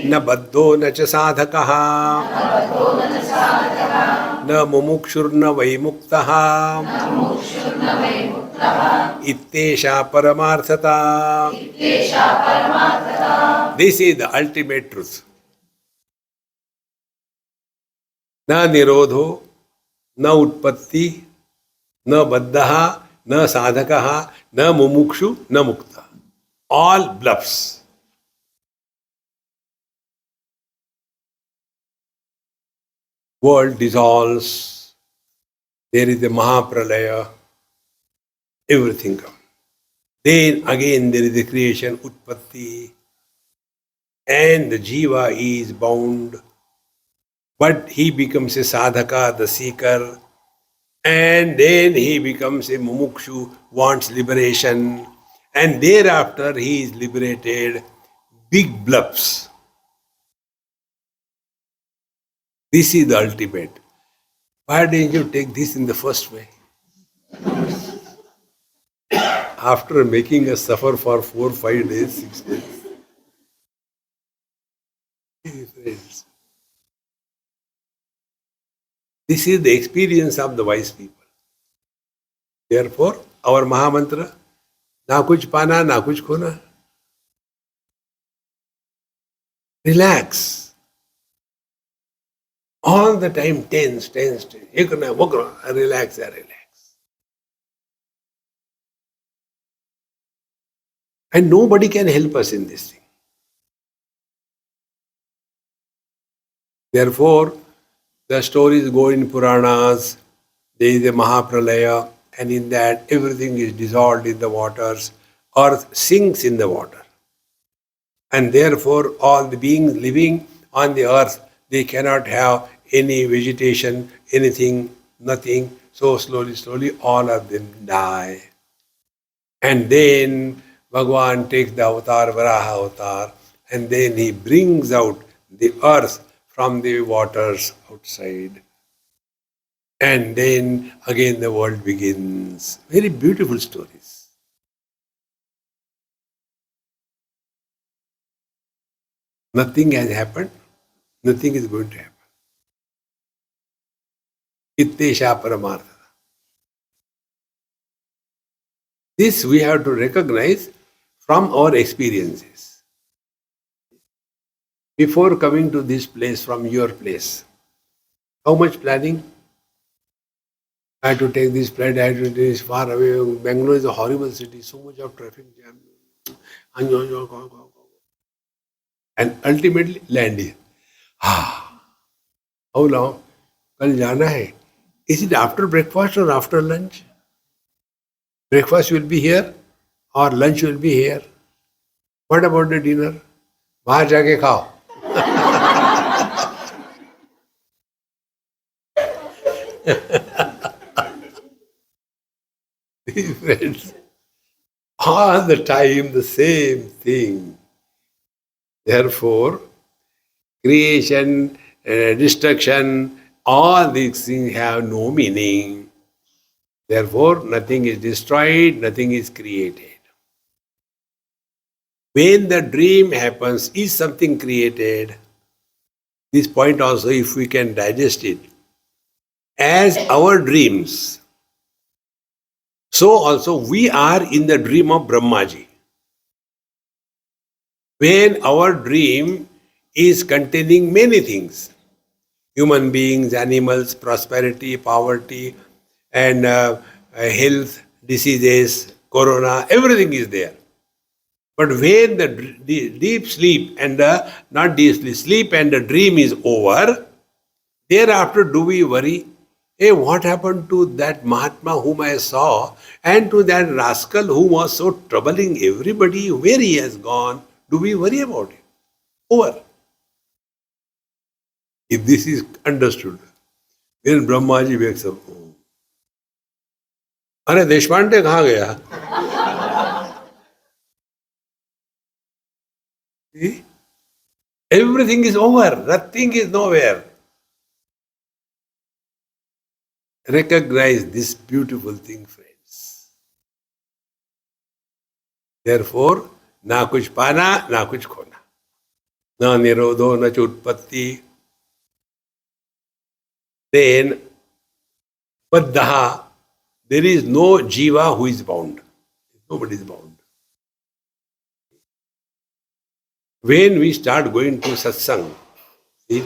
na baddho na cha sadhakaha, na mumukshurna vaimuktaha, ittesha paramarthata. This is the ultimate truth. Na nirodho, na utpatti, na baddha, na sadhakaha, na mumukshu, na mukta. All bluffs. World dissolves. There is a Mahapralaya. Everything comes. Then again there is a creation, Utpatti. and the jiva is bound, but he becomes a sadhaka, the seeker, and then he becomes a mumukshu, wants liberation, and thereafter he is liberated. Big bluffs. This is the ultimate. Why didn't you take this in the first way? After making us suffer for 4, 5 days, 6 days. This is the experience of the wise people. Therefore, our Mahamantra, na kuch pana, na kuch khona. Relax. All the time tense. Relax. And nobody can help us in this thing. Therefore, the stories go in Puranas, there is a Mahapralaya, and in that everything is dissolved in the waters, earth sinks in the water. And therefore, all the beings living on the earth, they cannot have any vegetation, anything, nothing. So slowly, all of them die. And then Bhagavan takes the avatar, Varaha avatar, and then he brings out the earth from the waters outside. And then again the world begins. Very beautiful stories. Nothing has happened. Nothing is going to happen. Ittesha paramartha. This we have to recognize from our experiences. Before coming to this place from your place, how much planning? I had to take this flight, I had to take this far away. Bengaluru is a horrible city, so much of traffic jam. And ultimately land here. How long? Kal jana hai. Is it after breakfast or after lunch? Breakfast will be here or lunch will be here. What about the dinner? Bahar jaake khao. Friends, all the time the same thing. Therefore, creation, destruction, all these things have no meaning. Therefore, nothing is destroyed, nothing is created. When the dream happens, is something created? This point also, if we can digest it, as our dreams, so also we are in the dream of Brahmaji. When our dream is containing many things, human beings, animals, prosperity, poverty, and health, diseases, corona, everything is there. But when the deep sleep and not deep sleep, sleep and the dream is over, thereafter do we worry? Hey, what happened to that Mahatma whom I saw and to that rascal who was so troubling everybody? Where he has gone? Do we worry about it? Over. If this is understood, then Brahmaji wakes up. अरे देशपांडे कहाँ गया? See? Everything is over. Nothing is nowhere. Recognize this beautiful thing, friends. Therefore, na kuch pana, na kuch khona. Na nirodho, na chutpatti. Then, baddha, there is no jiva who is bound. Nobody is bound. When we start going to satsang, see,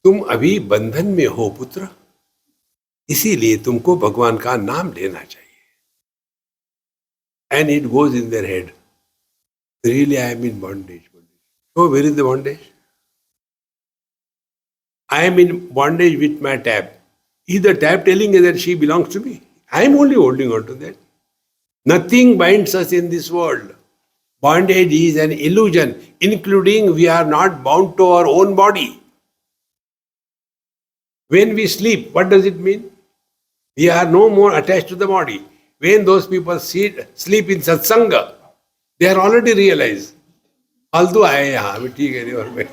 तुम अभी बंधन में हो पुत्र, इसीलिए तुमको भगवान का नाम लेना चाहिए. And it goes in their head. Really, I am in bondage. So, where is the bondage? I am in bondage with my tap. Is the tap telling that she belongs to me? I am only holding on to that. Nothing binds us in this world. Bondage is an illusion, including we are not bound to our own body. When we sleep, what does it mean? We are no more attached to the body. When those people sleep in satsanga, they are already realized. फालतू आए यहाँ अभी ठीक है और में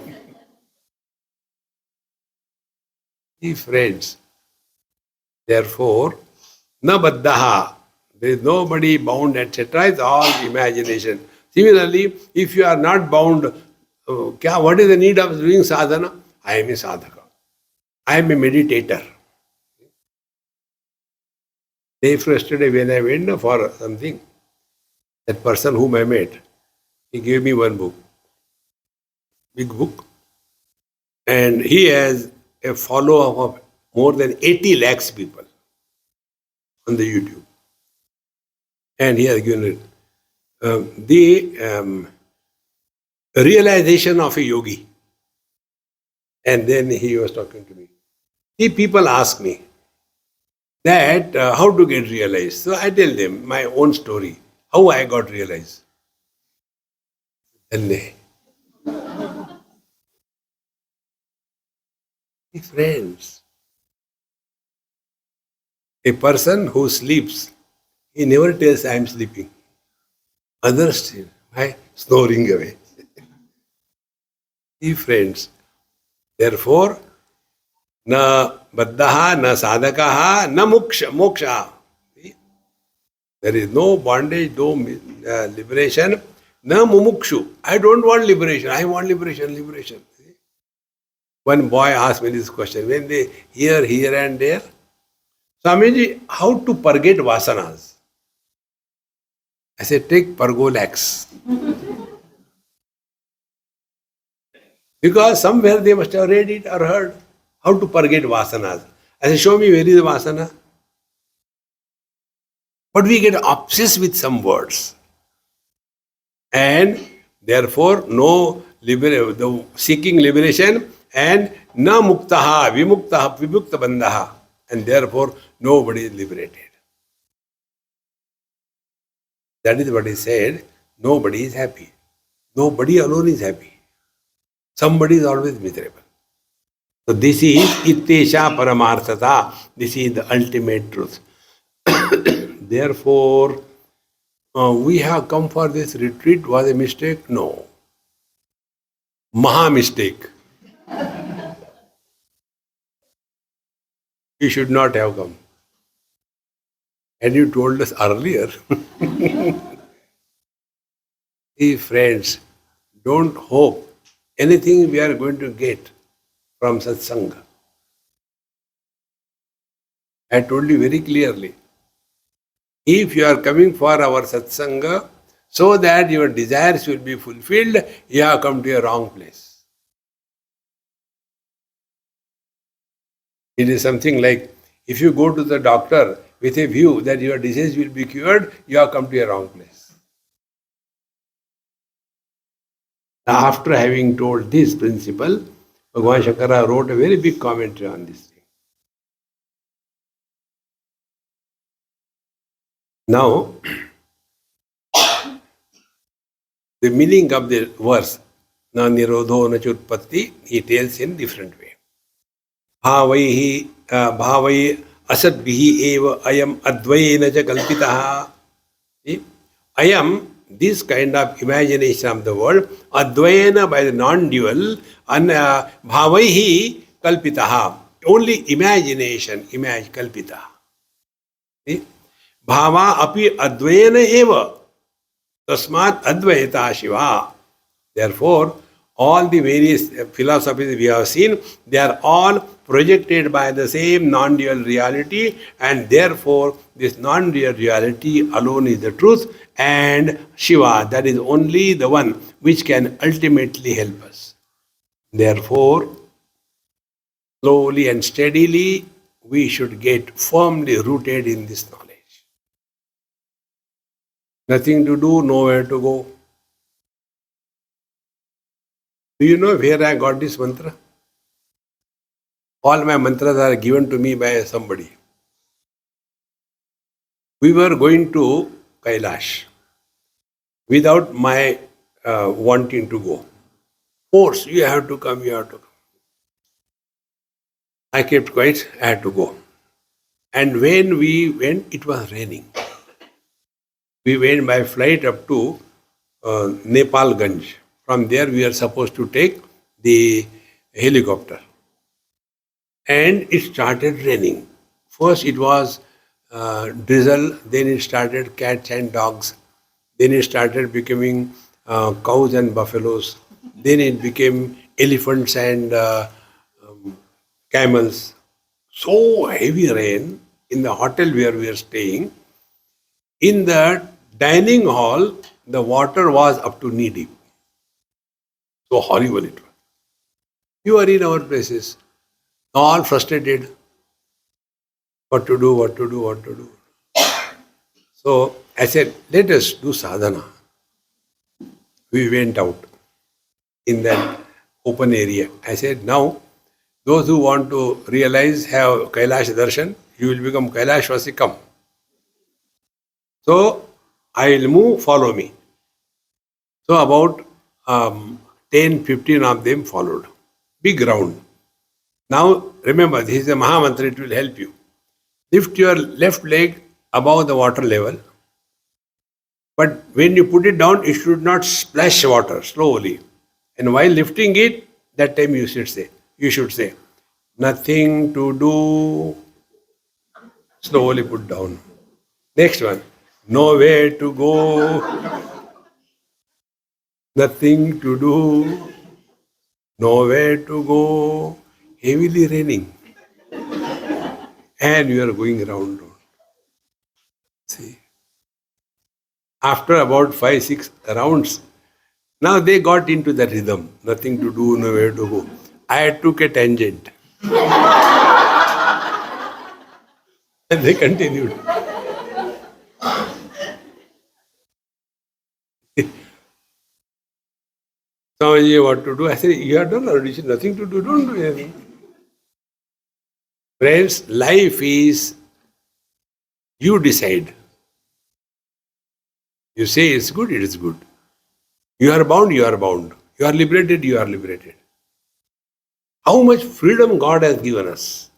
friends. Therefore, na baddha. There is nobody bound, etc. It's all imagination. Similarly, if you are not bound, what is the need of doing sadhana? I am a sadhaka. I am a meditator. Day yesterday when I went for something, that person whom I met, he gave me one book, big book, and he has a follow of more than 80 lakhs people on the YouTube. And he has given it. The realization of a yogi. And then he was talking to me. The people ask me that how to get realized. So I tell them my own story, how I got realized. And they, friends, a person who sleeps, he never tells I am sleeping. Others still, by snoring away. Friends, therefore, na baddhaha, na sadhakaha, na moksha. There is no bondage, no liberation, na mumukshu. I don't want liberation, I want liberation. One boy asked me this question, when they hear here and there, Swamiji, how to purgate vasanas? I said, take Pergolax. Because somewhere they must have read it or heard how to purgate vasanas. I said, show me where is the vasana. But we get obsessed with some words. And therefore, no seeking liberation and na muktaha, vimukta bandhaha. And therefore, nobody is liberated. That is what he said. Nobody is happy. Nobody alone is happy. Somebody is always miserable. So this is ittesha paramarthata. This is the ultimate truth. Therefore, we have come for this retreat. Was a mistake? No. Maha mistake. We should not have come. And you told us earlier. Hey friends, don't hope anything we are going to get from satsanga. I told you very clearly. If you are coming for our satsanga so that your desires will be fulfilled, you have come to a wrong place. It is something like if you go to the doctor with a view that your disease will be cured, you have come to a wrong place. After having told this principle, Bhagavan Shankara wrote a very big commentary on this thing. Now, the meaning of the verse, na nirodho na chutpatti, he tells in different way. Bhavai asabhihi eva ayam advayena cha kalpitaha. Ayam, this kind of imagination of the world, advayena by the non-dual, and bhavaihi kalpitaha. Only imagination, kalpitaha. Bhava api advayena eva. Tasmat advayata shiva. Therefore, all the various philosophies we have seen, they are all projected by the same non-dual reality, and therefore this non-dual reality alone is the truth, and Shiva, that is only the one which can ultimately help us. Therefore, slowly and steadily, we should get firmly rooted in this knowledge. Nothing to do, nowhere to go. Do you know where I got this mantra? All my mantras are given to me by somebody. We were going to Kailash. without my wanting to go. Force, you have to come, you have to come. I kept quiet, I had to go. And when we went, it was raining. We went by flight up to Nepalganj. From there, we are supposed to take the helicopter. And it started raining. First, it was drizzle, then it started cats and dogs, then it started becoming cows and buffaloes, then it became elephants and camels. So heavy rain in the hotel where we are staying. In the dining hall, the water was up to knee deep. So horrible it was. You are in our places, all frustrated. What to do, what to do, what to do. So I said, let us do sadhana. We went out in that open area. I said, now, those who want to realize, have Kailash Darshan, you will become Kailashvasi, come. So I will move, follow me. So about 10, 15 of them followed. Big round. Now remember, this is a Maha Mantra, it will help you. Lift your left leg above the water level. But when you put it down, it should not splash water, slowly. And while lifting it, that time you should say, nothing to do. Slowly put down. Next one, nowhere to go. Nothing to do. Nowhere to go. Heavily raining. And you are going round. See. After about 5, 6 rounds, now they got into the rhythm. Nothing to do, nowhere to go. I took a tangent. And they continued. Swamiji, what to do? I said, you have done already. Nothing to do, don't do anything. Friends, life is, you decide. You say it's good, it is good. You are bound, you are bound. You are liberated, you are liberated. How much freedom God has given us.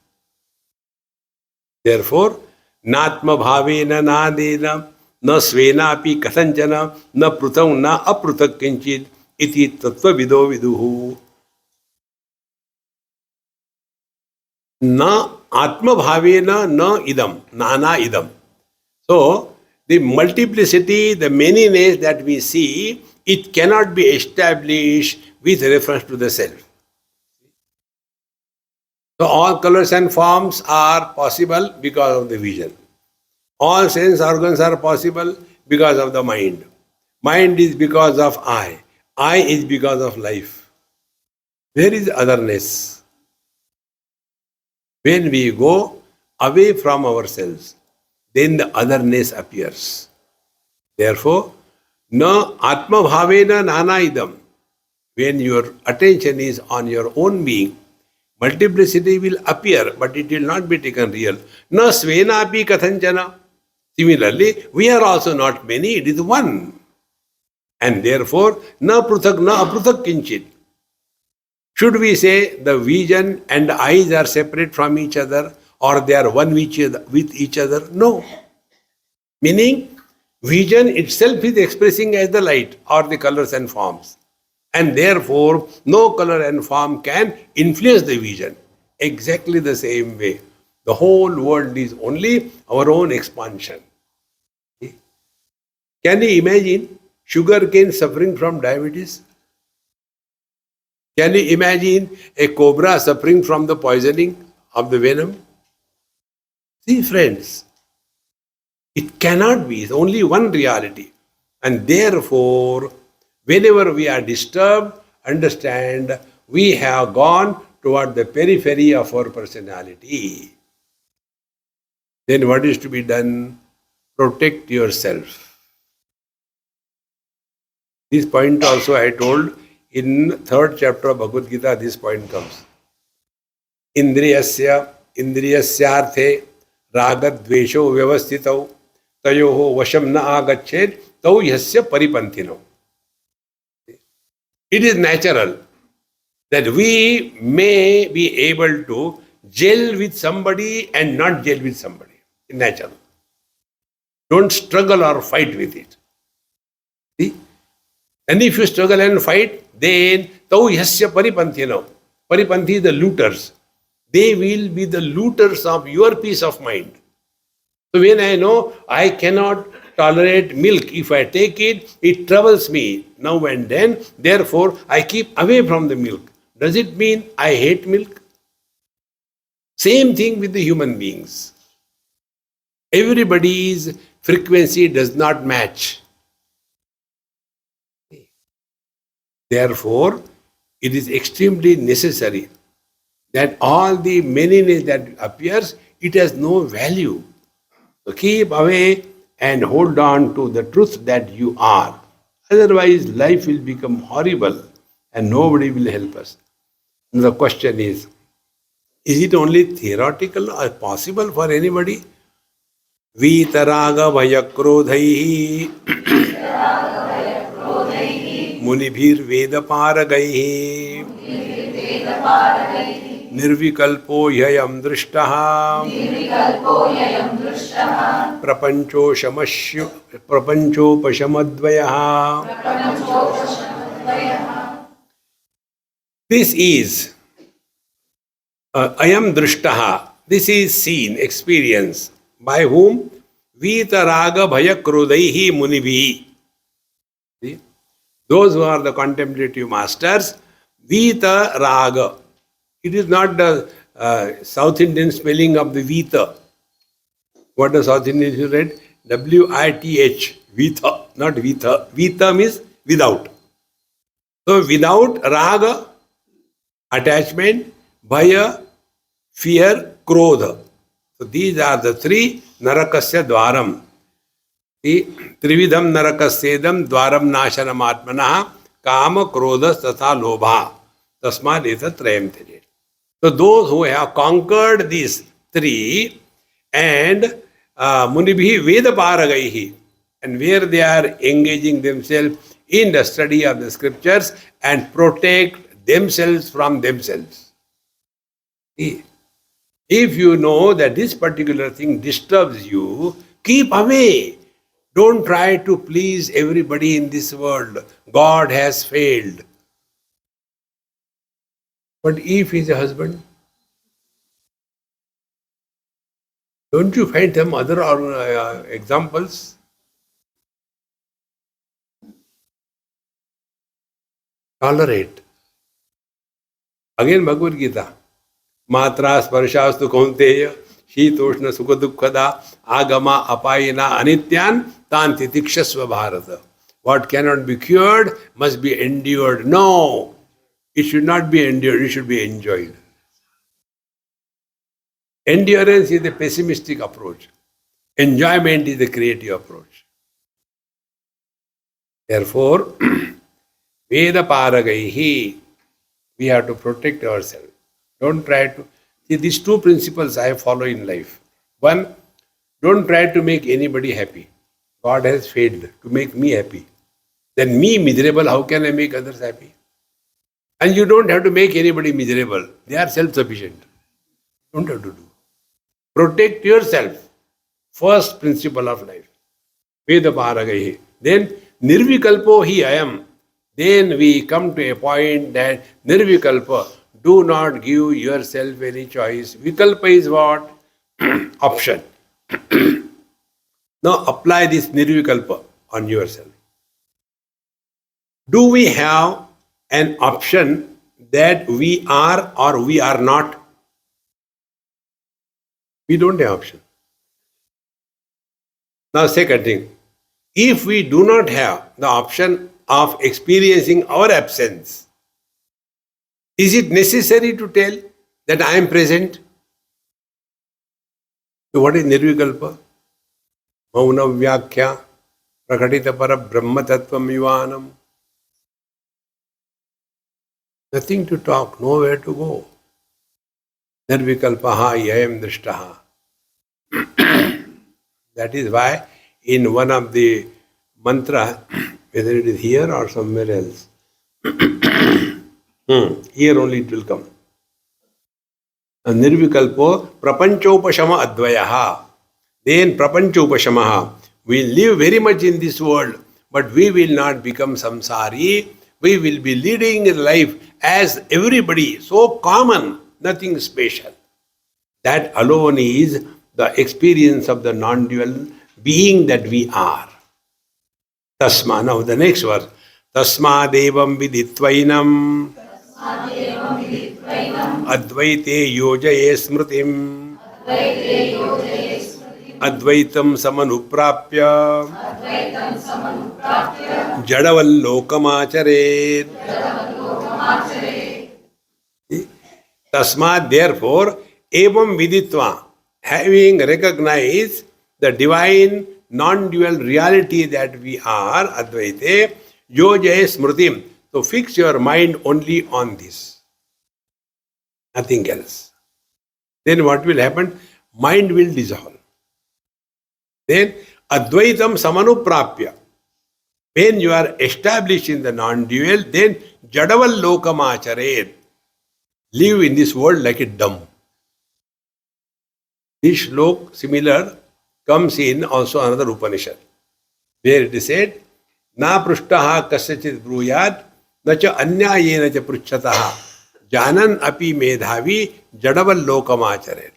Therefore, natma bhavena nadena na svena api kasanchana na prutam na aprutak kinchid iti tattva vido viduhu. Na atma bhavena na idam, nana idam. So, the multiplicity, the manyness that we see, it cannot be established with reference to the self. So all colors and forms are possible because of the vision. All sense organs are possible because of the mind. Mind is because of I. I is because of life. Where is otherness? When we go away from ourselves, then the otherness appears. Therefore, na atma bhavena nana idam. When your attention is on your own being, multiplicity will appear, but it will not be taken real. Na svena api kathanchana. Similarly, we are also not many, it is one. And therefore, na pruthak na apruthak kinchit. Should we say the vision and the eyes are separate from each other or they are one with each other? No. Meaning, vision itself is expressing as the light or the colors and forms. And therefore, no color and form can influence the vision. Exactly the same way. The whole world is only our own expansion. Can you imagine sugarcane suffering from diabetes? Can you imagine a cobra suffering from the poisoning of the venom? See, friends, it cannot be. It's only one reality. And therefore, whenever we are disturbed, understand we have gone toward the periphery of our personality. Then what is to be done? Protect yourself. This point also I told in 3rd chapter of Bhagavad Gita, this point comes. Indriyasya ragadvesho vyavastitau tayoho vasham na agached tau yasya paripanthinam. It is natural that we may be able to gel with somebody and not gel with somebody. It's natural. Don't struggle or fight with it. See? And if you struggle and fight, then tau yasya paripanthinam. Paripanthi, the looters. They will be the looters of your peace of mind. So when I know I cannot tolerate milk, if I take it, it troubles me now and then. Therefore, I keep away from the milk. Does it mean I hate milk? Same thing with the human beings. Everybody's frequency does not match. Therefore, it is extremely necessary that all the manyness that appears, it has no value. So keep away and hold on to the truth that you are. Otherwise, life will become horrible and nobody will help us. And the question is it only theoretical or possible for anybody? Vitaraga vayakrodhaihi munibhir vedaparagaihi nirvikalpo yayam drishtaha prapanchopashamadvayaha. This is ayam drishtaha. This is seen, experience. By whom? Vitaraga bhayakrodaihi munibhi. See? Those who are the contemplative masters, Vita Raga. It is not the South Indian spelling of the Vita. What does South Indian read? W-I-T-H. Vita, not Vita. Vita means without. So without Raga, attachment, Bhaya, fear, Krodha. So these are the three Narakasya Dwaram. Trividham Narakasyedam Dwaram Nashanam Atmanaha Kama Krodha Tatha Lobha Tasmad Etat Trayam Tyajet. So those who have conquered these three and Munibhi Veda Paragaihi, and where they are engaging themselves in the study of the scriptures and protect themselves from themselves. See? If you know that this particular thing disturbs you, keep away. Don't try to please everybody in this world. God has failed. But if he is a husband, don't you find some other examples? Tolerate. Again, Bhagavad Gita. Matra sparshastu kaunteya shitoshna sukha dukkhada agama apayina anityan tanti tikshasva bharata. What cannot be cured must be endured. No, it should not be endured, it should be enjoyed. Endurance is the pessimistic approach. Enjoyment is the creative approach. Therefore, Veda Paragaihi, we have to protect ourselves. Don't try to... See, these two principles I follow in life. One, don't try to make anybody happy. God has failed to make me happy. Then me miserable, how can I make others happy? And you don't have to make anybody miserable. They are self-sufficient. You don't have to do. Protect yourself. First principle of life. Veda Paragaihi. Then, Nirvikalpo hi ayam. Then we come to a point that Nirvikalpa, do not give yourself any choice. Vikalpa is what? Option. Now apply this Nirvikalpa on yourself. Do we have an option that we are or we are not? We don't have option. Now second thing, if we do not have the option of experiencing our absence, is it necessary to tell that I am present? So what is Nirvikalpa? Mauna Vyakhya Prakatita Para Brahma Tattvam Yuvanam. Nothing to talk, nowhere to go. Nirvikalpaha yayam drishtaha. That is why in one of the mantra, whether it is here or somewhere else. Here only it will come. Nirvikalpo prapanchopashama advayaha. Then prapanchopashamaha. We live very much in this world, but we will not become samsari. We will be leading a life as everybody, so common, nothing special. That alone is the experience of the non-dual being that we are. Tasma. Now the next verse. Tasma devam viditvainam advaite yojaye smritim advaitam samanuprapya jadavallokamachare. Tasma, therefore, evam viditva, having recognized the divine non-dual reality that we are, Advaite, yojaye smritim. So fix your mind only on this. Nothing else. Then what will happen? Mind will dissolve. Then Advaitam samanuprapya. When you are established in the non-dual, then jadaval lokamachare. Live in this world like a dumb. This shlok, similar, comes in also another Upanishad, where it is said, Na prushtaha kasyachit bruyad, na cha anyayena cha pruchataha, janan api medhavi, jadaval lokamachare.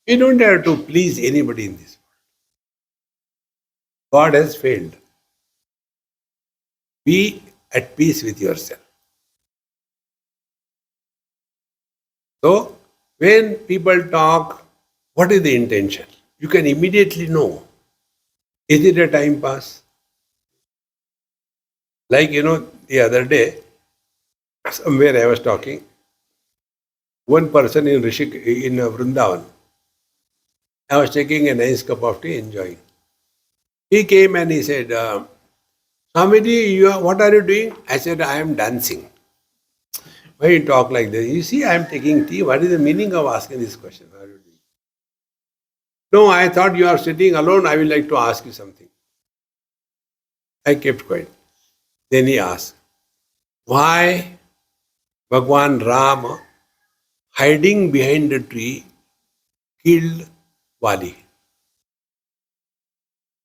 You don't have to please anybody in this world. God has failed. Be at peace with yourself. So, when people talk, what is the intention? You can immediately know. Is it a time pass? Like, the other day, somewhere I was talking, one person in Vrindavan, I was taking a nice cup of tea, enjoying. He came and he said, Swamiji, what are you doing? I said, I am dancing. Why you talk like this? You see, I am taking tea. What is the meaning of asking this question? What are you doing? No, I thought you are sitting alone. I would like to ask you something. I kept quiet. Then he asked, why Bhagwan Rama, hiding behind a tree, killed Vali?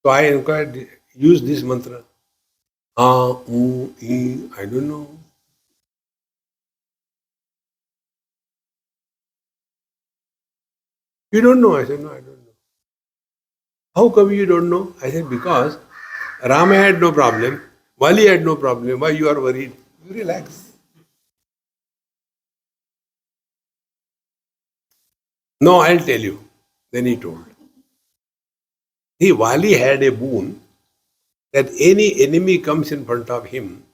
So I inquired, use this mantra. I don't know. You don't know? I said, no, I don't know. How come you don't know? I said, because Rama had no problem, Vali had no problem. Why you are worried? You relax. No, I'll tell you. Then he told. See, Vali had a boon that any enemy comes in front of him,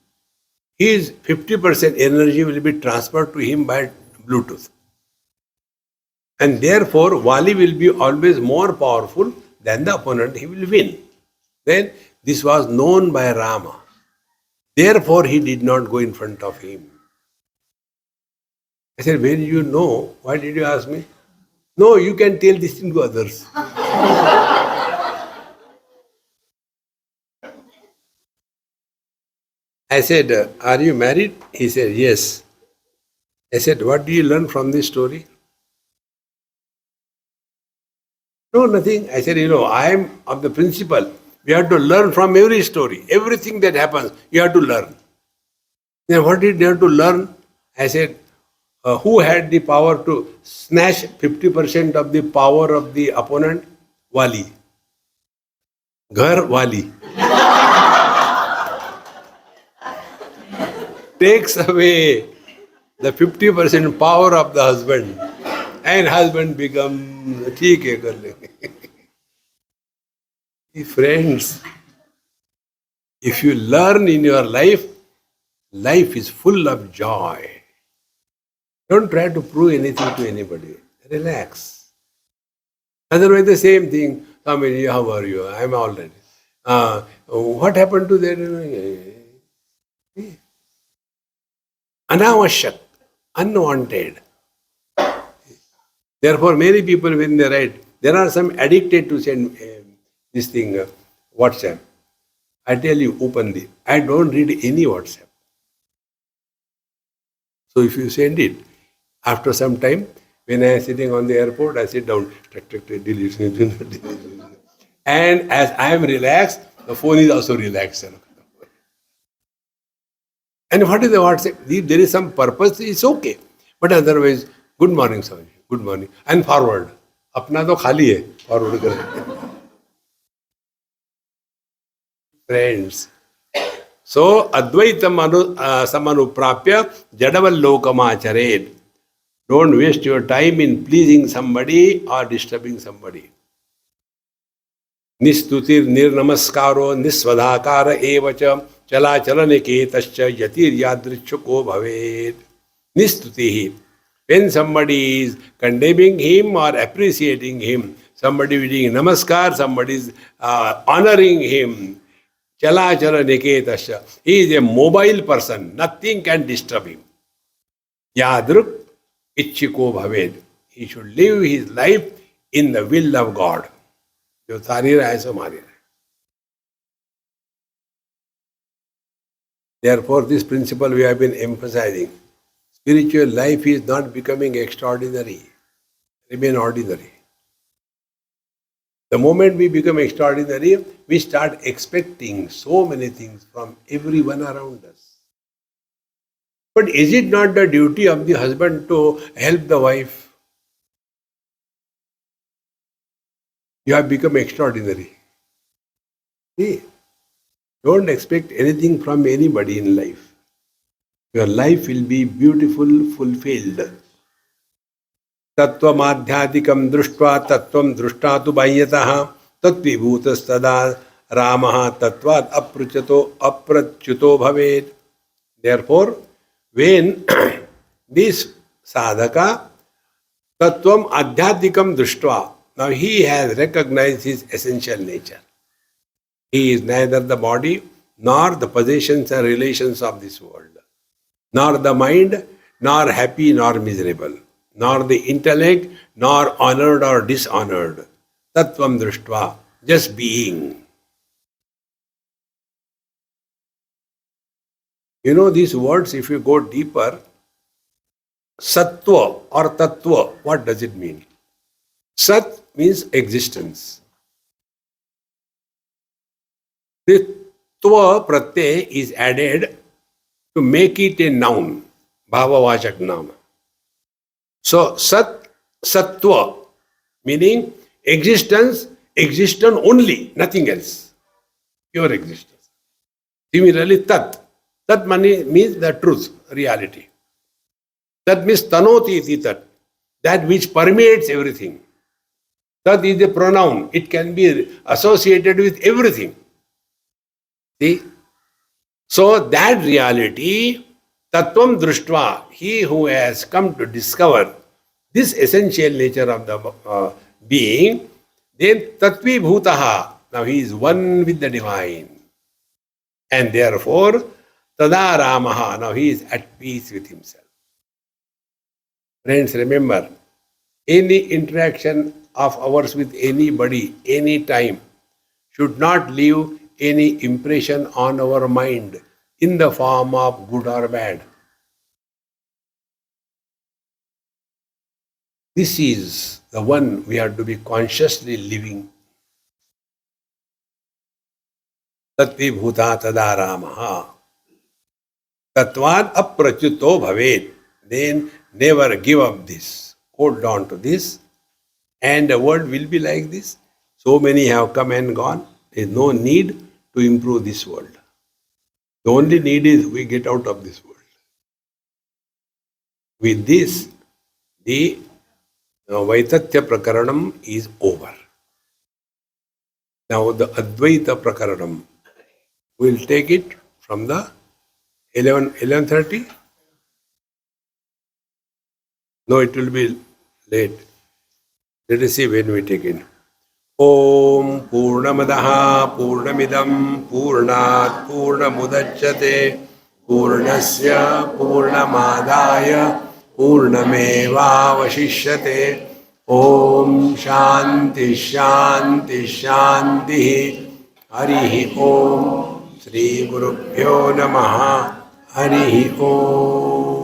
his 50% energy will be transferred to him by Bluetooth. And therefore, Vali will be always more powerful than the opponent. He will win. Then, this was known by Rama. Therefore, he did not go in front of him. I said, when you know, why did you ask me? No, you can tell this thing to others. I said, are you married? He said, yes. I said, what do you learn from this story? No, nothing. I said, I am of the principle. We have to learn from every story. Everything that happens, you have to learn. Then what did you have to learn? I said, who had the power to snatch 50% of the power of the opponent? Vali. Ghar Vali. Takes away the 50% power of the husband. And husband becomes, theek hai kar lenge. Friends, if you learn in your life, life is full of joy. Don't try to prove anything to anybody. Relax. Otherwise, the same thing. Swamiji, how are you? I am all right. What happened to that? Anavashyak, unwanted. Therefore, many people, when they write, there are some addicted to send this thing, WhatsApp. I tell you openly, I don't read any WhatsApp. So if you send it, after some time, when I am sitting on the airport, I sit down, delete. And as I am relaxed, the phone is also relaxed. And what is the WhatsApp? If there is some purpose, it's okay. But otherwise, good morning, Swami. Good morning. And forward. अपना तो खाली है, forward करें. Friends. So, Advaitam Samanuprapya Jadavallokamacharad. Don't waste your time in pleasing somebody or disturbing somebody. Nistutir nirnamaskaro nisvadhakara evacha chala chalaniketascha yatir yadrichuko bhavet. Nistutihi. When somebody is condemning him or appreciating him, somebody is doing namaskar, somebody is honoring him, chala chalaniketascha. He is a mobile person. Nothing can disturb him. Yadruk ichiko bhavet. He should live his life in the will of God. जो सारी राय सो मारी राय. Therefore, this principle we have been emphasizing. Spiritual life is not becoming extraordinary. Remain ordinary. The moment we become extraordinary, we start expecting so many things from everyone around us. But is it not the duty of the husband to help the wife? You have become extraordinary. See, don't expect anything from anybody in life. Your life will be beautiful, fulfilled. Tattvam adhyadikam društva tattvam društatu bahyatah tatvibhutastada ramaha tattvad aprachyuto bhavet. Therefore, when this sadhaka tattvam adhyadikam društva, now he has recognized his essential nature. He is neither the body nor the possessions and relations of this world, nor the mind, nor happy nor miserable, nor the intellect, nor honored or dishonored. Tattvam društva, just being. You know these words, if you go deeper, sattva or tattva, what does it mean? Sat means existence. This tva pratyay is added to make it a noun, bhavavachak nama. So sat, sattva, meaning existence, existence only, nothing else. Pure existence. Similarly, tat. Tat means the truth, reality. Tat means tanoti iti tat, that which permeates everything. Tat is a pronoun. It can be associated with everything. See? So that reality, tattvam društva, he who has come to discover this essential nature of the being, then tatvi bhutaha, now he is one with the divine. And therefore, tada ramaha, now he is at peace with himself. Friends, remember, any interaction of ours with anybody, any time, should not leave any impression on our mind in the form of good or bad. This is the one we have to be consciously living. Tatvi bhuta tada ramaha. Tattvad aprachyuto bhavet. Then never give up this. Hold on to this. And the world will be like this. So many have come and gone. There is no need to improve this world. The only need is we get out of this world. With this, the Vaitatya Prakaranam is over. Now the Advaita Prakaranam, we will take it from the 11:30. No, it will be late. Let us see when we take it. Om Purnamadaha Purnamidam Purnat Purnamudachyate Purnasya Purnamadaya Purnameva Vashishyate. Om Shanti Shanti Shanti. Harihi Om. Shri Gurubhyo Namaha. Harihi Om.